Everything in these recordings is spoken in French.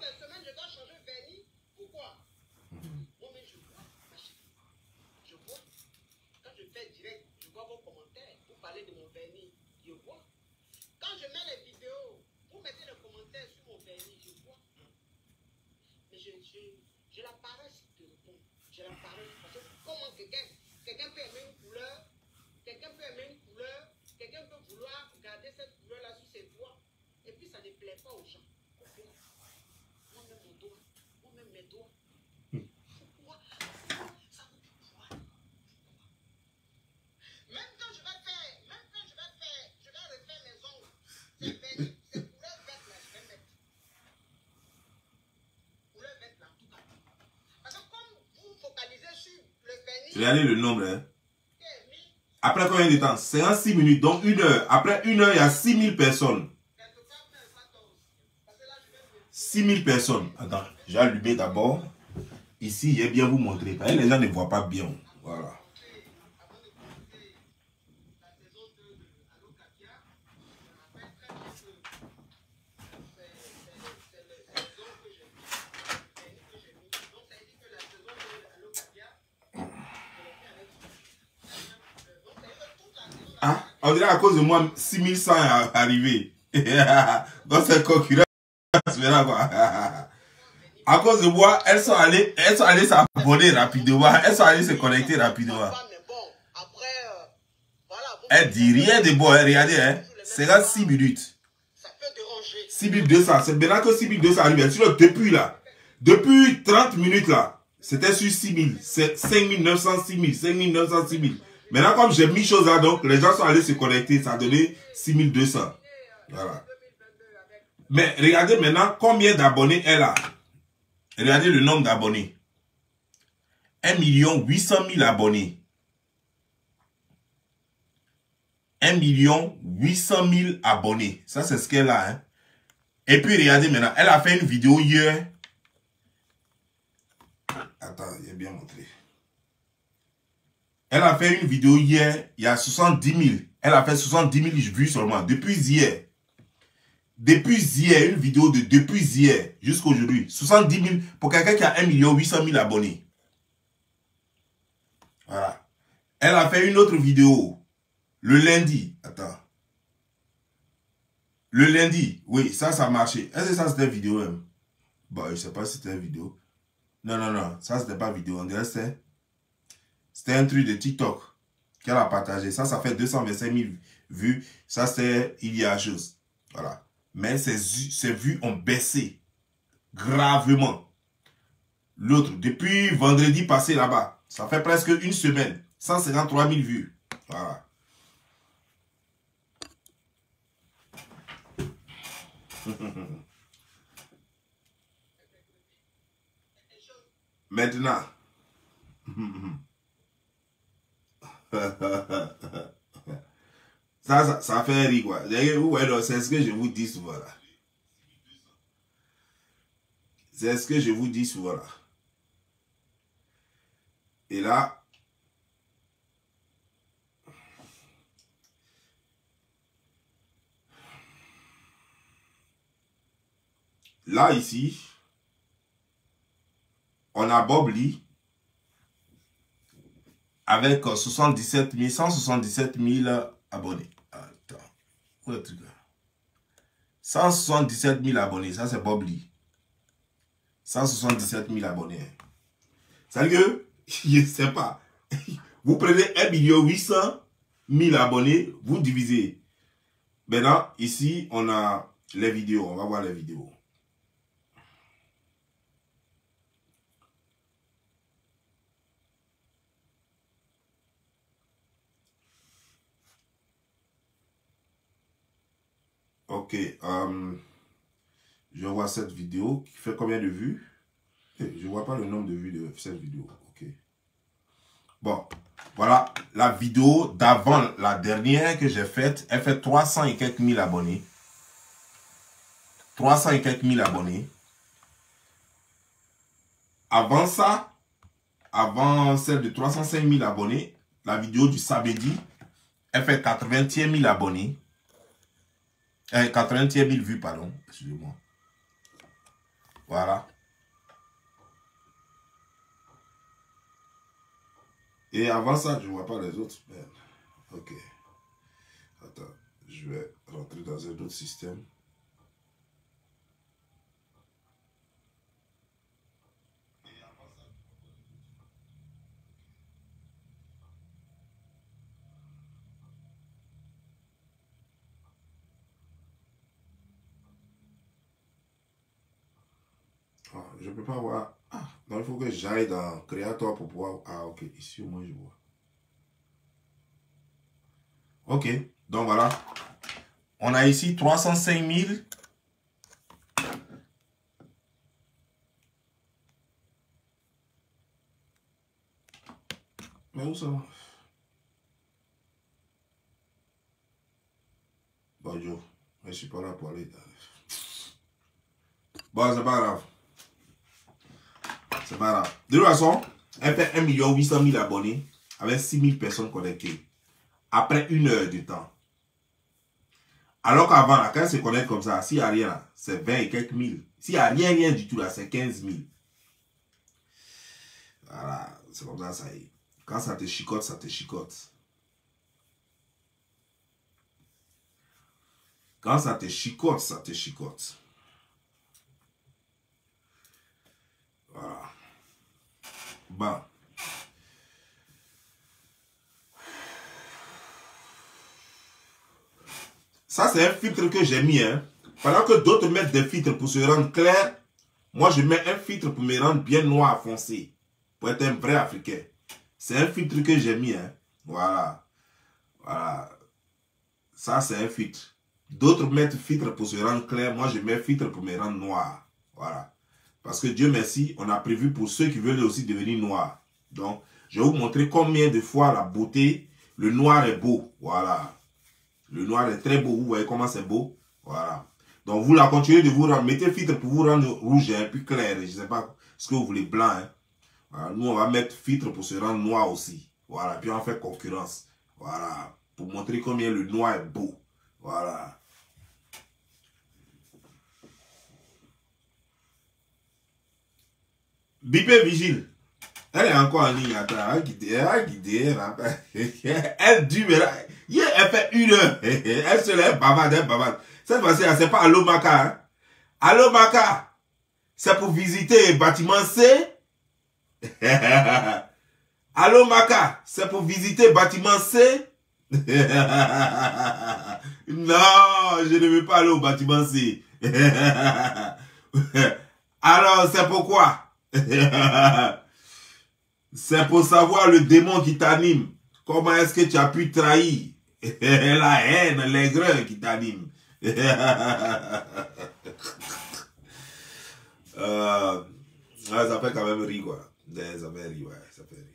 des semaines, je dois changer vernis. Pourquoi? Moi-même, je vois. Je vois. Quand je fais direct, je vois vos commentaires. Vous parlez de mon vernis. Je vois. Quand je mets les vidéos, vous mettez les commentaires sur mon vernis. Je vois. Mais j'ai la paresse de répondre. J'ai la paresse. Parce que comment quelqu'un peut aimer une couleur, quelqu'un peut aimer une couleur, quelqu'un peut vouloir garder cette couleur-là sur ses doigts, et puis ça ne plaît pas aux gens. Moi-même mon doigt, moi-même mes doigts. Pourquoi? Ça vous dit pourquoi? Même quand je vais refaire mes ongles, c'est vernis, c'est couleur verte là, je vais mettre. Couleur verte là, en tout cas. Parce que comme vous focalisez sur le vernis. Regardez le nombre, hein. Après combien de temps? 56 minutes, donc 1 heure. Après 1 heure, il y a 6000 personnes. 6000 personnes. Attends, j'ai allumé d'abord. Ici, je vais bien vous montrer. Parce que les gens ne voient pas bien. Voilà. Ah, on dirait à cause de moi, 6100 est arrivé. Donc c'est concurrence. À cause de moi, elles sont allées s'abonner rapidement. Elles sont allées se connecter rapidement. Elle dit rien de bon. Regardez, hein. C'est là 6 minutes. 6200. C'est maintenant que 6200 arrive. Depuis là, depuis 30 minutes là, c'était sur 6000. C'est 5900, 6000, 5900, 6000. Maintenant, comme j'ai mis chose là, donc les gens sont allés se connecter. Ça a donné 6200. Voilà. Mais regardez maintenant combien d'abonnés elle a. Regardez le nombre d'abonnés. 1 800 000 abonnés. 1 800 000 abonnés. Ça, c'est ce qu'elle a. Hein. Et puis, regardez maintenant. Elle a fait une vidéo hier. Attends, j'ai bien montré. Elle a fait une vidéo hier. Il y a 70 000. Elle a fait 70 000 vues seulement. Depuis hier. Depuis hier, une vidéo de depuis hier jusqu'à aujourd'hui. 70 000 pour quelqu'un qui a 1 800 000 abonnés. Voilà. Elle a fait une autre vidéo le lundi. Attends. Le lundi. Oui, ça a marché. Est-ce que ça c'était une vidéo même? Bon, je ne sais pas si c'était une vidéo. Non, non, non. Ça c'était pas une vidéo. On dirait c'était un truc de TikTok qu'elle a partagé. Ça fait 225 000 vues. Ça c'est il y a chose. Voilà. Mais ses vues ont baissé gravement. L'autre, depuis vendredi passé là-bas, ça fait presque une semaine, 153 000 vues. Voilà. Maintenant. Ça fait rire quoi. C'est ce que je vous dis souvent là. C'est ce que je vous dis souvent là. Et là, ici, on a Bob Lee avec 177 000 abonnés. Attends. Où est-ce que 177 000 abonnés, ça c'est Bob Lee. 177 000 abonnés. C'est-à-dire que, je ne sais pas, vous prenez 1 800 000 abonnés, vous divisez. Maintenant, ici, on a les vidéos. On va voir les vidéos. Ok, je vois cette vidéo qui fait combien de vues? Je ne vois pas le nombre de vues de cette vidéo. Ok. Bon, voilà la vidéo d'avant la dernière que j'ai faite. Elle fait 300 et quelques mille abonnés. 300 et quelques mille abonnés. Avant ça, avant celle de 305 000 abonnés, la vidéo du samedi, elle fait 81 000 abonnés. 81 000 vues, pardon. Excusez-moi. Voilà. Et avant ça, je ne vois pas les autres. Merde. Ok. Attends, je vais rentrer dans un autre système. Ah, je ne peux pas voir. Ah, donc il faut que j'aille dans Creator pour pouvoir. Ah, ok. Ici, au moins, je vois. Ok. Donc voilà. On a ici 305 000. Mais où ça va? Bonjour. Je ne suis pas là pour aller. Bon, c'est pas grave. C'est pas grave. De toute façon, elle fait 1 800 000 abonnés avec 6 000 personnes connectées. Après 1 heure de temps. Alors qu'avant, quand elle se connecte comme ça, s'il n'y a rien, c'est 20 et quelques mille. S'il n'y a rien du tout là, c'est 15 000. Voilà, c'est comme ça, ça y est. Quand ça te chicote, ça te chicote. Quand ça te chicote, ça te chicote. Voilà. Bon. Ça, c'est un filtre que j'ai mis. Hein. Pendant que d'autres mettent des filtres pour se rendre clair, moi, je mets un filtre pour me rendre bien noir foncé. Pour être un vrai Africain. C'est un filtre que j'ai mis. Hein. Voilà. Voilà. Ça, c'est un filtre. D'autres mettent filtre pour se rendre clair. Moi, je mets filtre pour me rendre noir. Voilà. Parce que Dieu merci, on a prévu pour ceux qui veulent aussi devenir noirs. Donc, je vais vous montrer combien de fois la beauté, le noir est beau. Voilà. Le noir est très beau. Vous voyez comment c'est beau. Voilà. Donc, vous la continuez de vous rendre. Mettez filtre pour vous rendre rouge et plus clair. Je ne sais pas ce que vous voulez, blanc. Hein. Voilà. Nous, on va mettre filtre pour se rendre noir aussi. Voilà. Puis, on fait concurrence. Voilà. Pour montrer combien le noir est beau. Voilà. Bipé Vigile. Elle est encore en ligne. Attends, elle guidé. Elle dure. Elle fait 1 heure. Elle se lève, bavarde. Cette fois-ci, c'est pas Allo Maka. Hein? Allo Maka. C'est pour visiter le bâtiment C. Allo Maka. C'est pour visiter le bâtiment C. Non, je ne veux pas aller au bâtiment C. Alors, c'est pourquoi? C'est pour savoir le démon qui t'anime. Comment est-ce que tu as pu trahir la haine, l'aigreur qui t'anime. Ça fait quand même rire, quoi. Ça fait rire, ouais, ça fait rire.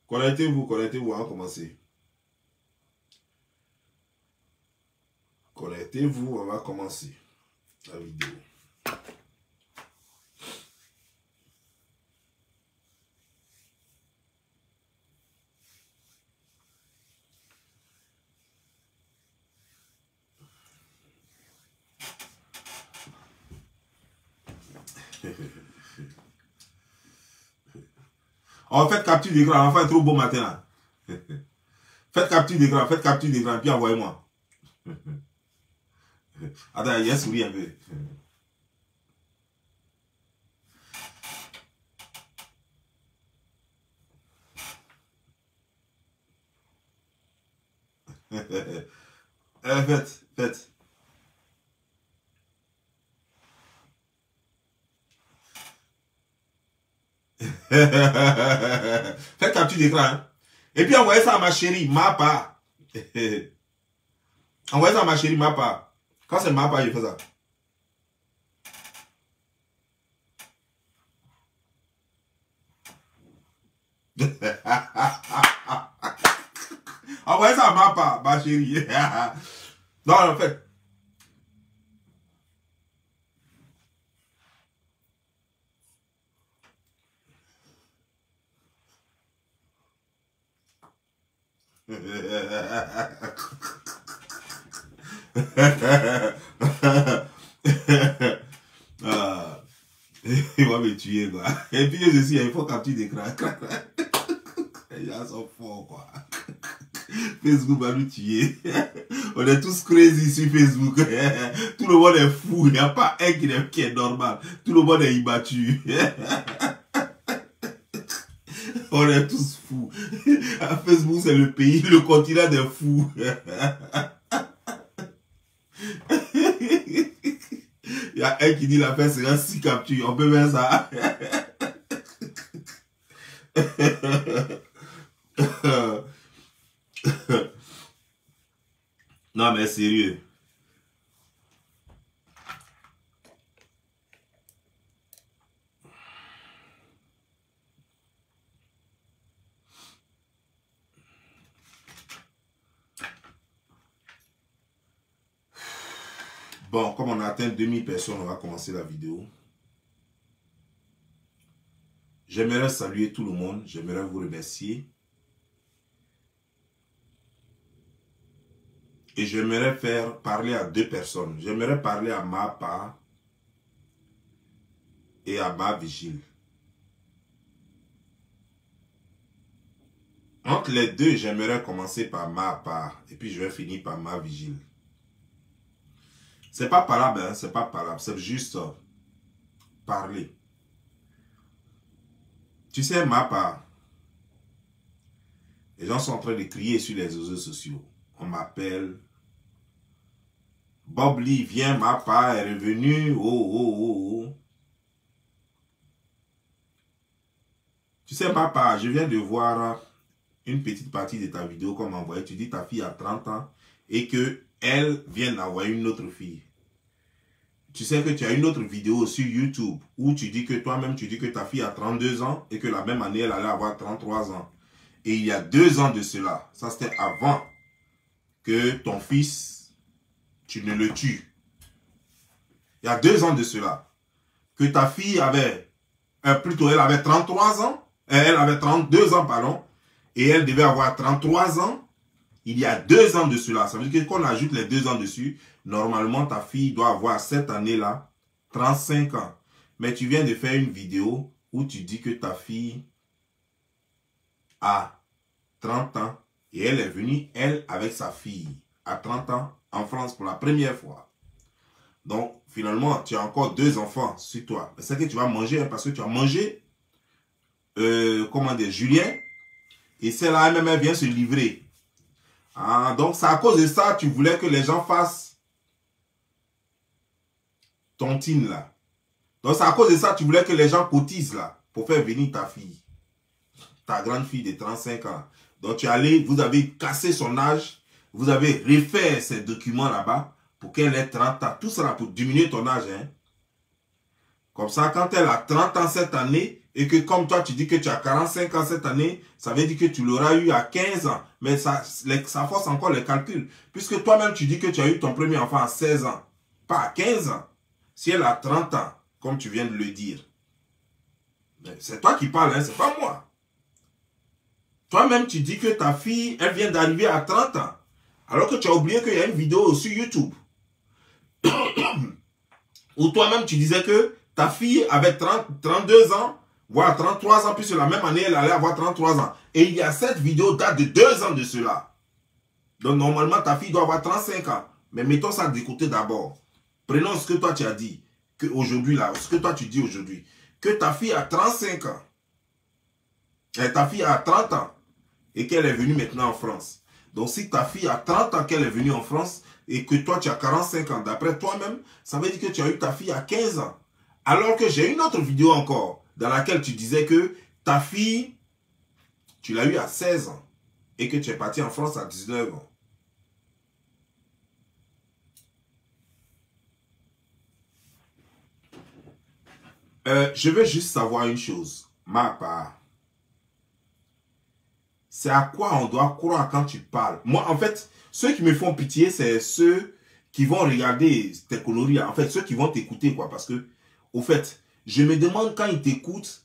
Connectez-vous, on va commencer. Connectez-vous, on va commencer la vidéo. Oh, faites capture d'écran, enfin trop beau matin là. Faites capture d'écran, puis envoyez-moi. Attends, il y a un sourire un peu. Faites. Faites capture d'écran. Hein. Et puis envoyez ça à ma chérie, ma part. Envoyez ça à ma chérie, ma part. Quand c'est ma part, je fais ça. Envoyez ça à ma part, ma chérie. Non, en fait. Ah, il va me tuer, quoi. Et puis, je suis, il faut capturer d'écran. Les gens sont forts, quoi. Facebook va nous tuer. On est tous crazy sur Facebook. Tout le monde est fou. Il n'y a pas un qui est normal. Tout le monde est immature. On est tous fous. Facebook, c'est le pays, le continent des fous. Il y a un qui dit la paix sera 6 captures. On peut faire ça. Non, mais sérieux. Bon, comme on a atteint 2000 personnes, on va commencer la vidéo. J'aimerais saluer tout le monde. J'aimerais vous remercier. Et j'aimerais faire parler à 2 personnes. J'aimerais parler à Mapa et à Ma Vigile. Entre les deux, j'aimerais commencer par Mapa et puis je vais finir par Ma Vigile. C'est pas parable, hein? C'est pas parable. C'est juste parler. Tu sais, Mapa, les gens sont en train de crier sur les réseaux sociaux. On m'appelle. Bob Lee, viens, Mapa est revenu. Oh, oh, oh, oh. Tu sais, Mapa, je viens de voir une petite partie de ta vidéo qu'on m'a envoyée. Tu dis ta fille a 30 ans et que elle vient d'envoyer une autre fille. Tu sais que tu as une autre vidéo sur YouTube où tu dis que toi-même, tu dis que ta fille a 32 ans et que la même année, elle allait avoir 33 ans. Et il y a 2 ans de cela, ça c'était avant que ton fils, tu ne le tues. Il y a 2 ans de cela, que ta fille avait, plutôt elle avait 33 ans, elle avait 32 ans, pardon, et elle devait avoir 33 ans. Il y a 2 ans de cela. Ça veut dire que quand on ajoute les 2 ans dessus, normalement ta fille doit avoir cette année-là 35 ans. Mais tu viens de faire une vidéo où tu dis que ta fille a 30 ans et elle est venue, elle, avec sa fille à 30 ans en France pour la première fois. Donc, finalement, tu as encore 2 enfants sur toi. C'est que tu vas manger, hein, parce que tu as mangé, comment dire, Julien, et celle-là, elle-même, vient se livrer. Ah, donc, c'est à cause de ça, tu voulais que les gens fassent tontine, là. Donc, c'est à cause de ça, tu voulais que les gens cotisent, là, pour faire venir ta fille. Ta grande fille de 35 ans. Donc, tu es allé, vous avez cassé son âge, vous avez refait ces documents là-bas pour qu'elle ait 30 ans. Tout sera pour diminuer ton âge, hein. Comme ça, quand elle a 30 ans cette année, et que comme toi, tu dis que tu as 45 ans cette année, ça veut dire que tu l'auras eu à 15 ans. Mais ça force encore les calculs. Puisque toi-même, tu dis que tu as eu ton premier enfant à 16 ans, pas à 15 ans. Si elle a 30 ans, comme tu viens de le dire. C'est toi qui parles, hein, c'est pas moi. Toi-même, tu dis que ta fille, elle vient d'arriver à 30 ans. Alors que tu as oublié qu'il y a une vidéo sur YouTube. Où toi-même, tu disais que ta fille avait 32 ans, voire 33 ans, puisque la même année, elle allait avoir 33 ans. Et il y a cette vidéo date de 2 ans de cela. Donc, normalement, ta fille doit avoir 35 ans. Mais mettons ça de côté d'abord. Prenons ce que toi, tu as dit. Que aujourd'hui, là, ce que toi, tu dis aujourd'hui. Que ta fille a 35 ans. Et ta fille a 30 ans. Et qu'elle est venue maintenant en France. Donc, si ta fille a 30 ans qu'elle est venue en France, et que toi, tu as 45 ans, d'après toi-même, ça veut dire que tu as eu ta fille à 15 ans. Alors que j'ai une autre vidéo encore, dans laquelle tu disais que ta fille, tu l'as eu à 16 ans, et que tu es parti en France à 19 ans. Je veux juste savoir une chose, ma part. C'est à quoi on doit croire quand tu parles. Moi, en fait, ceux qui me font pitié, c'est ceux qui vont regarder tes conneries. En fait, ceux qui vont t'écouter, quoi. Parce que, au fait, je me demande quand ils t'écoutent,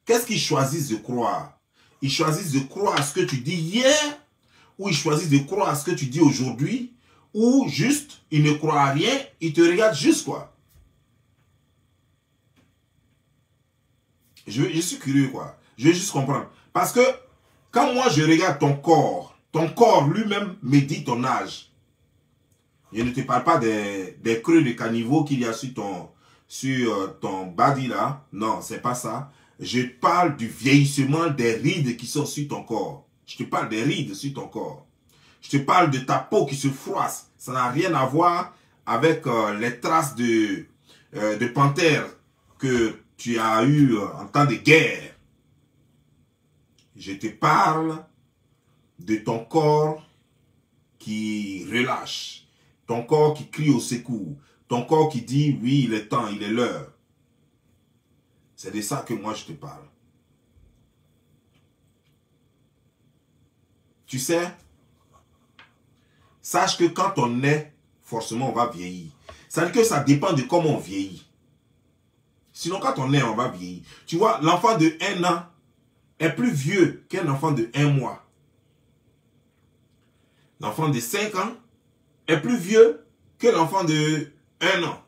qu'est-ce qu'ils choisissent de croire? Ils choisissent de croire à ce que tu dis hier, ou ils choisissent de croire à ce que tu dis aujourd'hui, ou juste, ils ne croient à rien, ils te regardent juste, quoi. Je suis curieux, quoi. Je veux juste comprendre. Parce que, quand moi je regarde ton corps lui-même me dit ton âge. Je ne te parle pas des creux de caniveau qu'il y a sur ton body, là. Non, c'est pas ça. Je parle du vieillissement des rides qui sont sur ton corps. Je te parle des rides sur ton corps. Je te parle de ta peau qui se froisse. Ça n'a rien à voir avec les traces de panthère que tu as eu en temps de guerre. Je te parle de ton corps qui relâche. Ton corps qui crie au secours. Ton corps qui dit, oui, il est temps, il est l'heure. C'est de ça que moi je te parle. Tu sais, sache que quand on est, forcément on va vieillir. Ça veut dire que ça dépend de comment on vieillit. Sinon quand on est, on va vieillir. Tu vois, l'enfant de 1 an est plus vieux qu'un enfant de 1 mois. L'enfant de 5 ans est plus vieux que l'enfant de 1 an.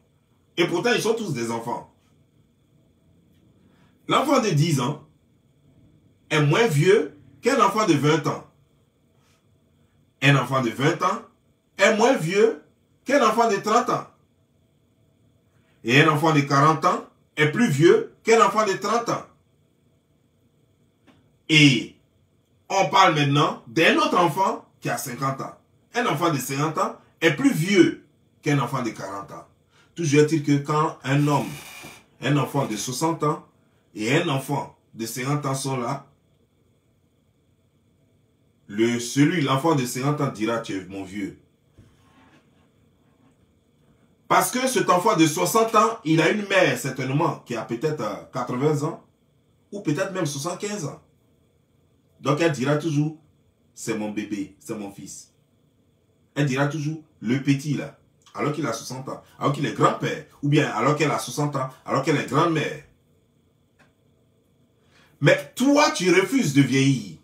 Et pourtant, ils sont tous des enfants. L'enfant de 10 ans est moins vieux qu'un enfant de 20 ans. Un enfant de 20 ans est moins vieux qu'un enfant de 30 ans. Et un enfant de 40 ans est plus vieux qu'un enfant de 30 ans. Et on parle maintenant d'un autre enfant qui a 50 ans. Un enfant de 50 ans est plus vieux qu'un enfant de 40 ans. Toujours est-il que quand un homme, un enfant de 60 ans et un enfant de 50 ans sont là, l'enfant de 50 ans dira, tu es mon vieux. Parce que cet enfant de 60 ans, il a une mère certainement qui a peut-être 80 ans ou peut-être même 75 ans. Donc elle dira toujours, c'est mon bébé, c'est mon fils. Elle dira toujours, le petit là, alors qu'il a 60 ans, alors qu'il est grand-père, ou bien alors qu'elle a 60 ans, alors qu'elle est grand-mère. Mais toi, tu refuses de vieillir.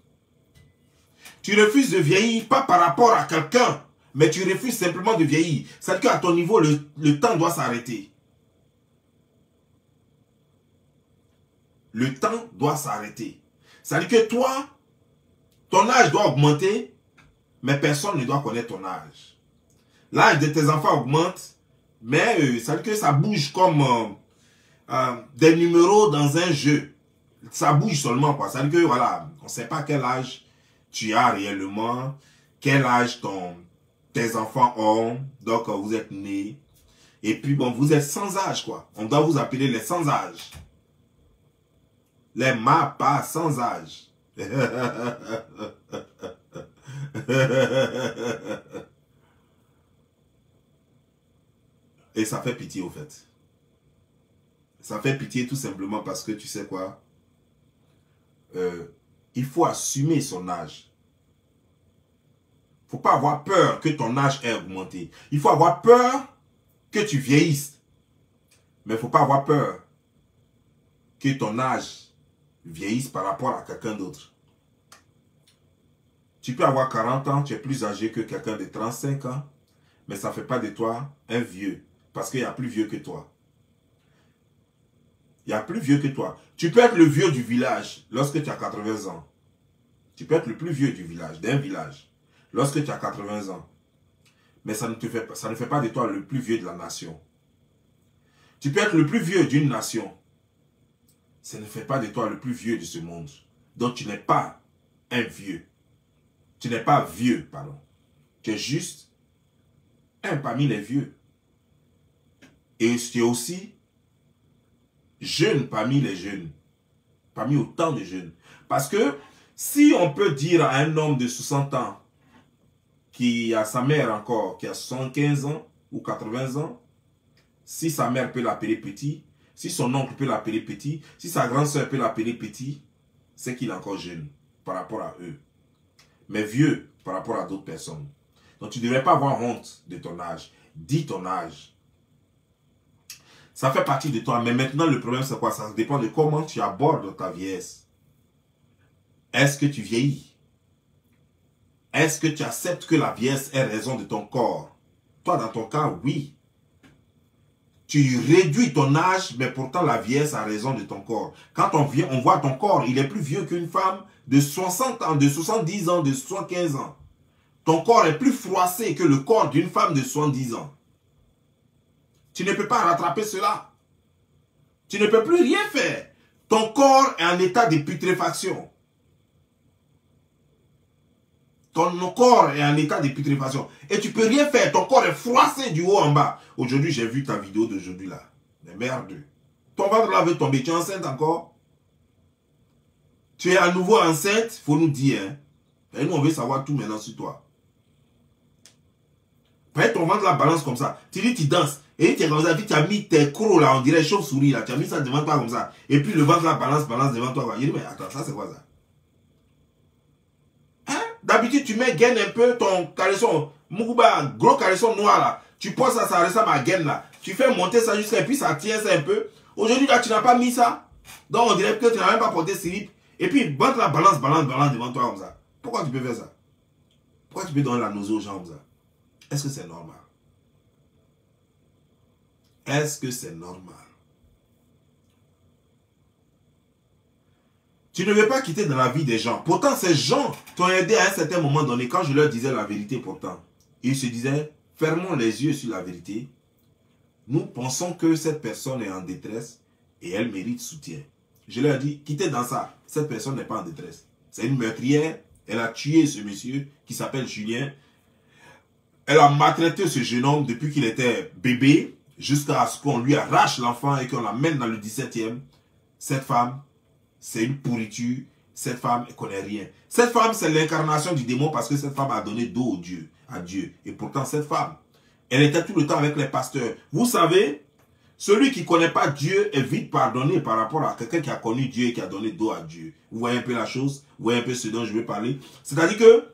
Tu refuses de vieillir pas par rapport à quelqu'un, mais tu refuses simplement de vieillir. C'est-à-dire qu'à ton niveau, le temps doit s'arrêter. Le temps doit s'arrêter. C'est-à-dire que toi, ton âge doit augmenter, mais personne ne doit connaître ton âge. L'âge de tes enfants augmente, mais ça veut dire que ça bouge comme des numéros dans un jeu. Ça bouge seulement, quoi. Ça veut dire que, voilà, on ne sait pas quel âge tu as réellement, quel âge tes enfants ont, donc vous êtes nés. Et puis, bon, vous êtes sans âge, quoi. On doit vous appeler les sans âge. Les pas sans âge. Et ça fait pitié au fait. Ça fait pitié tout simplement parce que tu sais quoi, il faut assumer son âge. Il ne faut pas avoir peur que ton âge ait augmenté. Il faut avoir peur que tu vieillisses. Mais il ne faut pas avoir peur que ton âge vieillisse par rapport à quelqu'un d'autre. Tu peux avoir 40 ans, tu es plus âgé que quelqu'un de 35 ans, mais ça ne fait pas de toi un vieux, parce qu'il y a plus vieux que toi. Il y a plus vieux que toi. Tu peux être le vieux du village lorsque tu as 80 ans. Tu peux être le plus vieux du village, d'un village, lorsque tu as 80 ans. Mais ça ne fait pas de toi le plus vieux de la nation. Tu peux être le plus vieux d'une nation. Ça ne fait pas de toi le plus vieux de ce monde. Donc tu n'es pas un vieux. Tu n'es pas vieux, pardon. Tu es juste un parmi les vieux. Et tu es aussi jeune parmi les jeunes. Parmi autant de jeunes. Parce que si on peut dire à un homme de 60 ans qui a sa mère encore, qui a 75 ans ou 80 ans, si sa mère peut l'appeler petit, si son oncle peut l'appeler petit, si sa grande soeur peut l'appeler petit, c'est qu'il est encore jeune par rapport à eux. Mais vieux par rapport à d'autres personnes. Donc tu ne devrais pas avoir honte de ton âge. Dis ton âge. Ça fait partie de toi. Mais maintenant le problème c'est quoi? Ça dépend de comment tu abordes ta vieillesse. Est-ce que tu vieillis? Est-ce que tu acceptes que la vieillesse est raison de ton corps? Toi, dans ton cas, oui. Tu réduis ton âge, mais pourtant la vieillesse a raison de ton corps. Quand on voit ton corps, il est plus vieux qu'une femme de 60 ans, de 70 ans, de 75 ans. Ton corps est plus froissé que le corps d'une femme de 70 ans. Tu ne peux pas rattraper cela. Tu ne peux plus rien faire. Ton corps est en état de putréfaction. Ton corps est en état de putréfaction. Et tu ne peux rien faire. Ton corps est froissé du haut en bas. Aujourd'hui, j'ai vu ta vidéo d'aujourd'hui là. Mais merde. Ton ventre là veut tomber. Tu es enceinte encore? Tu es à nouveau enceinte? Il faut nous dire. Hein? Et nous, on veut savoir tout maintenant sur toi. Après, ton ventre là balance comme ça. Tu dis, tu danses. Et tu es comme ça. Tu as mis tes crocs là, on dirait chauve-souris là. Tu as mis ça devant toi comme ça. Et puis le ventre là balance devant toi. Il dit, mais attends, ça c'est quoi ça? D'habitude, tu mets gaine un peu ton caleçon, Muguba, gros caleçon noir là. Tu poses ça, ça ressemble à gaine là. Tu fais monter ça jusqu'à, et puis ça tient ça un peu. Aujourd'hui, là, tu n'as pas mis ça. Donc, on dirait que tu n'as même pas porté slip. Et puis, ventre la balance devant toi comme ça. Pourquoi tu peux faire ça? Pourquoi tu peux donner la nausée aux gens comme ça? Est-ce que c'est normal? Est-ce que c'est normal? Tu ne veux pas quitter dans la vie des gens. Pourtant, ces gens t'ont aidé à un certain moment donné. Quand je leur disais la vérité pourtant, ils se disaient, fermons les yeux sur la vérité. Nous pensons que cette personne est en détresse et elle mérite soutien. Je leur dis, quittez dans ça. Cette personne n'est pas en détresse. C'est une meurtrière. Elle a tué ce monsieur qui s'appelle Julien. Elle a maltraité ce jeune homme depuis qu'il était bébé jusqu'à ce qu'on lui arrache l'enfant et qu'on l'amène dans le 17e. Cette femme, c'est une pourriture. Cette femme, elle ne connaît rien. Cette femme, c'est l'incarnation du démon parce que cette femme a donné dos à Dieu. Et pourtant, cette femme, elle était tout le temps avec les pasteurs. Vous savez, celui qui ne connaît pas Dieu est vite pardonné par rapport à quelqu'un qui a connu Dieu et qui a donné dos à Dieu. Vous voyez un peu la chose? Vous voyez un peu ce dont je vais parler? C'est-à-dire que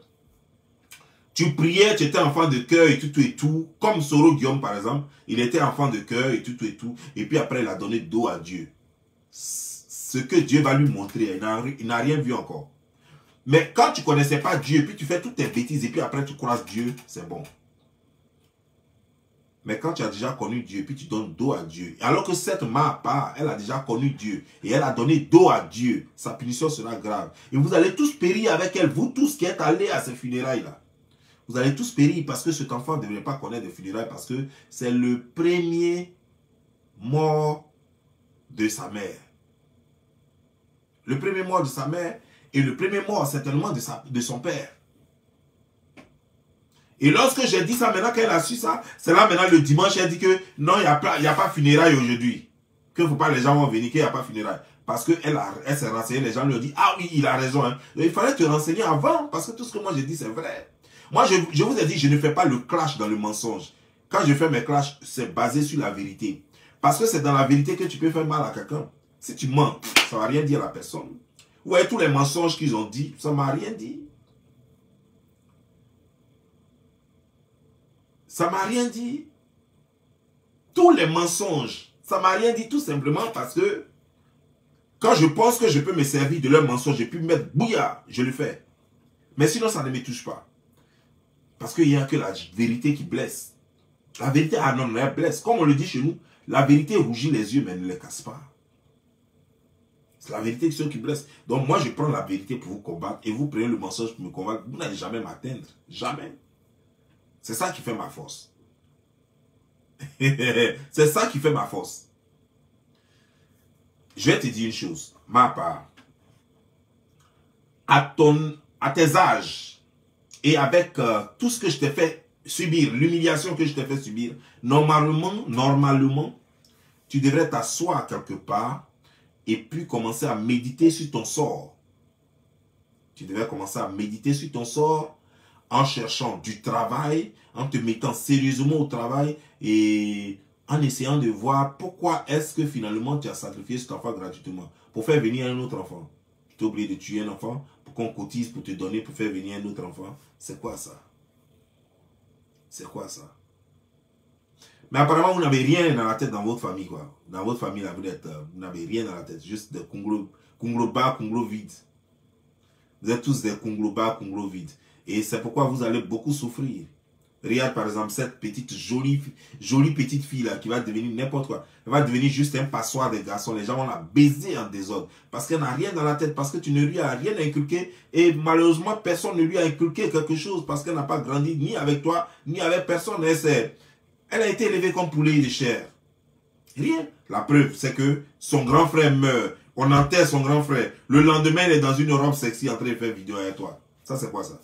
tu priais, tu étais enfant de cœur et tout, comme Soro Guillaume par exemple. Il était enfant de cœur et tout. Et puis après, il a donné dos à Dieu. Ce que Dieu va lui montrer, il n'a rien vu encore. Mais quand tu ne connaissais pas Dieu, puis tu fais toutes tes bêtises, et puis après tu croises Dieu, c'est bon. Mais quand tu as déjà connu Dieu, puis tu donnes dos à Dieu, alors que cette part, elle a déjà connu Dieu, et elle a donné dos à Dieu, sa punition sera grave. Et vous allez tous périr avec elle, vous tous qui êtes allés à ces funérailles-là. Vous allez tous périr parce que cet enfant ne devrait pas connaître des funérailles, parce que c'est le premier mort de sa mère. Le premier mort de sa mère et le premier mort certainement de son père. Et lorsque j'ai dit ça, maintenant qu'elle a su ça, c'est là maintenant le dimanche, elle dit que non, il n'y a pas funérailles aujourd'hui. Que faut pas les gens vont venir, qu'il n'y a pas funérailles. Parce qu'elle s'est renseignée, les gens lui ont dit, ah oui, il a raison. Hein. Il fallait te renseigner avant, parce que tout ce que moi j'ai dit, c'est vrai. Moi, je vous ai dit, je ne fais pas le clash dans le mensonge. Quand je fais mes clashs, c'est basé sur la vérité. Parce que c'est dans la vérité que tu peux faire mal à quelqu'un. Si tu mens, ça ne va rien dire à la personne. Vous voyez tous les mensonges qu'ils ont dit, ça ne m'a rien dit. Ça ne m'a rien dit. Tous les mensonges, ça ne m'a rien dit tout simplement parce que quand je pense que je peux me servir de leurs mensonges, je peux me mettre bouillard, je le fais. Mais sinon, ça ne me touche pas. Parce qu'il n'y a que la vérité qui blesse. La vérité, ah non, elle blesse. Comme on le dit chez nous, la vérité rougit les yeux, mais elle ne les casse pas. C'est la vérité qui blesse. Donc moi, je prends la vérité pour vous combattre et vous prenez le mensonge pour me combattre. Vous n'allez jamais m'atteindre. Jamais. C'est ça qui fait ma force. C'est ça qui fait ma force. Je vais te dire une chose. Ma part. À tes âges et avec tout ce que je t'ai fait subir, l'humiliation que je t'ai fait subir, normalement, tu devrais t'asseoir quelque part et puis commencer à méditer sur ton sort. Tu devrais commencer à méditer sur ton sort en cherchant du travail, en te mettant sérieusement au travail et en essayant de voir pourquoi est-ce que finalement tu as sacrifié cet enfant gratuitement pour faire venir un autre enfant. Tu t'es obligé de tuer un enfant pour qu'on cotise pour te donner pour faire venir un autre enfant. C'est quoi ça? C'est quoi ça? Mais apparemment, vous n'avez rien dans la tête dans votre famille, quoi. Dans votre famille, là, vous n'avez rien dans la tête. Juste des conglos bas, conglos vides. Vous êtes tous des conglos bas, conglos vides. Et c'est pourquoi vous allez beaucoup souffrir. Regarde par exemple cette petite jolie petite fille là qui va devenir n'importe quoi. Elle va devenir juste un passoire des garçons. Les gens vont la baiser en désordre. Parce qu'elle n'a rien dans la tête. Parce que tu ne lui as rien inculqué. Et malheureusement, personne ne lui a inculqué quelque chose. Parce qu'elle n'a pas grandi ni avec toi, ni avec personne. Elle a été élevée comme poulet de chair. Rien. La preuve, c'est que son grand frère meurt. On enterre son grand frère. Le lendemain, elle est dans une robe sexy en train de faire vidéo avec toi. Ça, c'est quoi ça?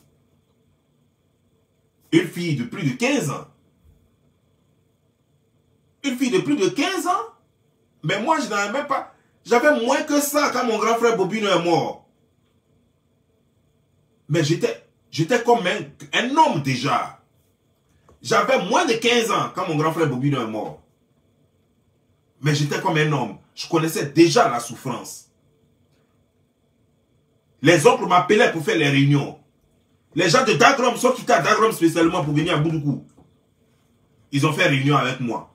Une fille de plus de 15 ans. Une fille de plus de 15 ans. Mais moi, je n'avais même pas... J'avais moins que ça quand mon grand frère Bobino est mort. Mais j'étais comme un homme déjà. J'avais moins de 15 ans quand mon grand frère Bobino est mort. Mais j'étais comme un homme. Je connaissais déjà la souffrance. Les oncles m'appelaient pour faire les réunions. Les gens de Dagrom sont quittés à Dagrom spécialement pour venir à Boudoukou. Ils ont fait réunion avec moi.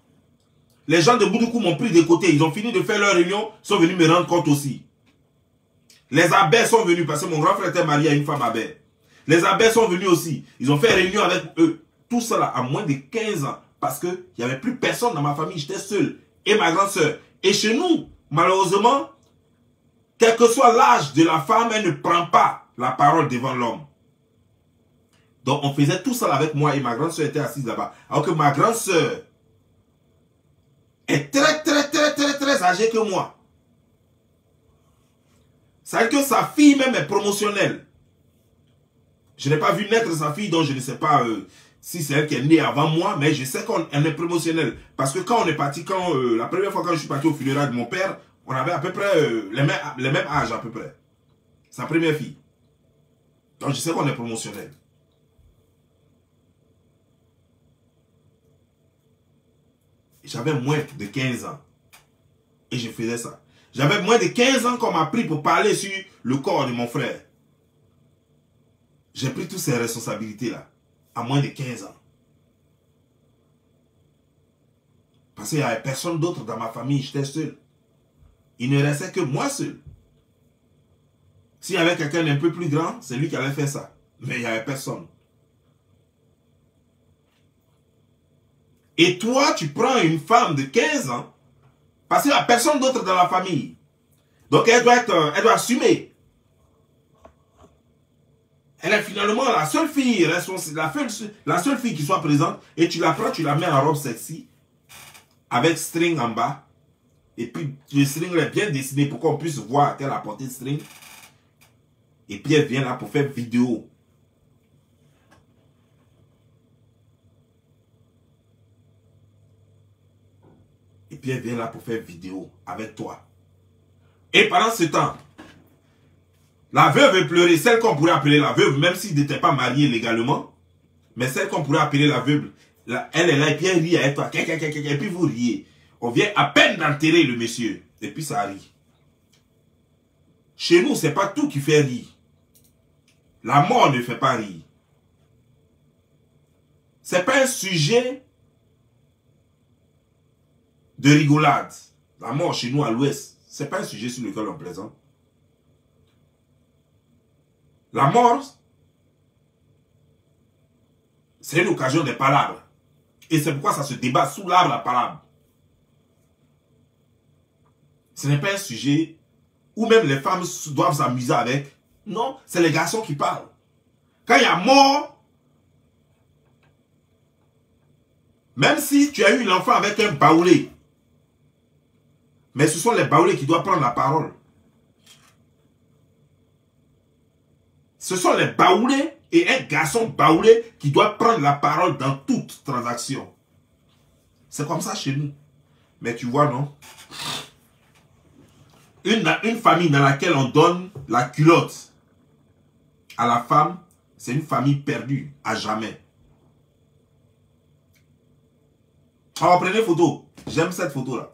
Les gens de Boudoukou m'ont pris de côté. Ils ont fini de faire leur réunion, sont venus me rendre compte aussi. Les abbés sont venus parce que mon grand frère était marié à une femme abbé. Les abbés sont venus aussi. Ils ont fait réunion avec eux. Tout cela à moins de 15 ans. Parce qu'il n'y avait plus personne dans ma famille. J'étais seul. Et ma grande soeur. Et chez nous, malheureusement, quel que soit l'âge de la femme, elle ne prend pas la parole devant l'homme. Donc, on faisait tout ça avec moi et ma grande soeur était assise là-bas. Alors que ma grande soeur est très âgée que moi. Ça veut dire que sa fille même est promotionnelle. Je n'ai pas vu naître sa fille, donc je ne sais pas si c'est elle qui est née avant moi, mais je sais qu'elle est promotionnelle. Parce que quand on est parti, la première fois quand je suis parti au funérail de mon père, on avait à peu près les mêmes âges à peu près. Sa première fille. Donc je sais qu'on est promotionnel. J'avais moins de 15 ans. Et je faisais ça. J'avais moins de 15 ans qu'on m'a pris pour parler sur le corps de mon frère. J'ai pris toutes ces responsabilités-là. À moins de 15 ans. Parce qu'il n'y avait personne d'autre dans ma famille. J'étais seul. Il ne restait que moi seul. S'il y avait quelqu'un d'un peu plus grand, c'est lui qui allait faire ça. Mais il n'y avait personne. Et toi, tu prends une femme de 15 ans, parce qu'il n'y a personne d'autre dans la famille. Donc elle doit assumer. Elle est finalement la seule fille la seule fille qui soit présente, et tu la prends, tu la mets en robe sexy, avec string en bas, et puis le string est bien dessiné pour qu'on puisse voir quelle a porté de string. Et puis elle vient là pour faire vidéo. Et puis elle vient là pour faire vidéo avec toi. Et pendant ce temps, la veuve pleurait, celle qu'on pourrait appeler la veuve, même s'il n'était pas marié légalement, mais celle qu'on pourrait appeler la veuve, elle est là et puis elle rit avec toi, et puis vous riez. On vient à peine d'enterrer le monsieur, et puis ça rit. Chez nous, c'est pas tout qui fait rire. La mort ne fait pas rire. C'est pas un sujet de rigolade. La mort chez nous à l'ouest, c'est pas un sujet sur lequel on plaisante. La mort, c'est une occasion des palabres. Et c'est pourquoi ça se débat sous l'arbre à palabres. Ce n'est pas un sujet où même les femmes doivent s'amuser avec. Non, c'est les garçons qui parlent. Quand il y a mort, même si tu as eu l'enfant avec un baoulé, mais ce sont les baoulés qui doivent prendre la parole. Ce sont les baoulés et un garçon baoulé qui doit prendre la parole dans toute transaction. C'est comme ça chez nous. Mais tu vois, non? Une famille dans laquelle on donne la culotte à la femme, c'est une famille perdue à jamais. Alors, prenez photo. J'aime cette photo-là.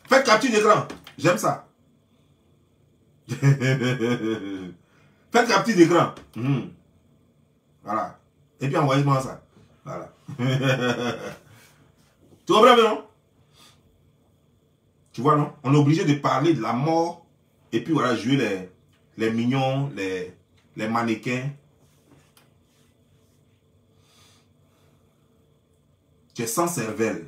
Faites capture d'écran. J'aime ça. Faites capture d'écran. Voilà. Et puis envoyez-moi ça. Voilà. Tu comprends, non? Tu vois, non? On est obligé de parler de la mort et puis voilà, jouer les mignons, les mannequins. Tu es sans cervelle.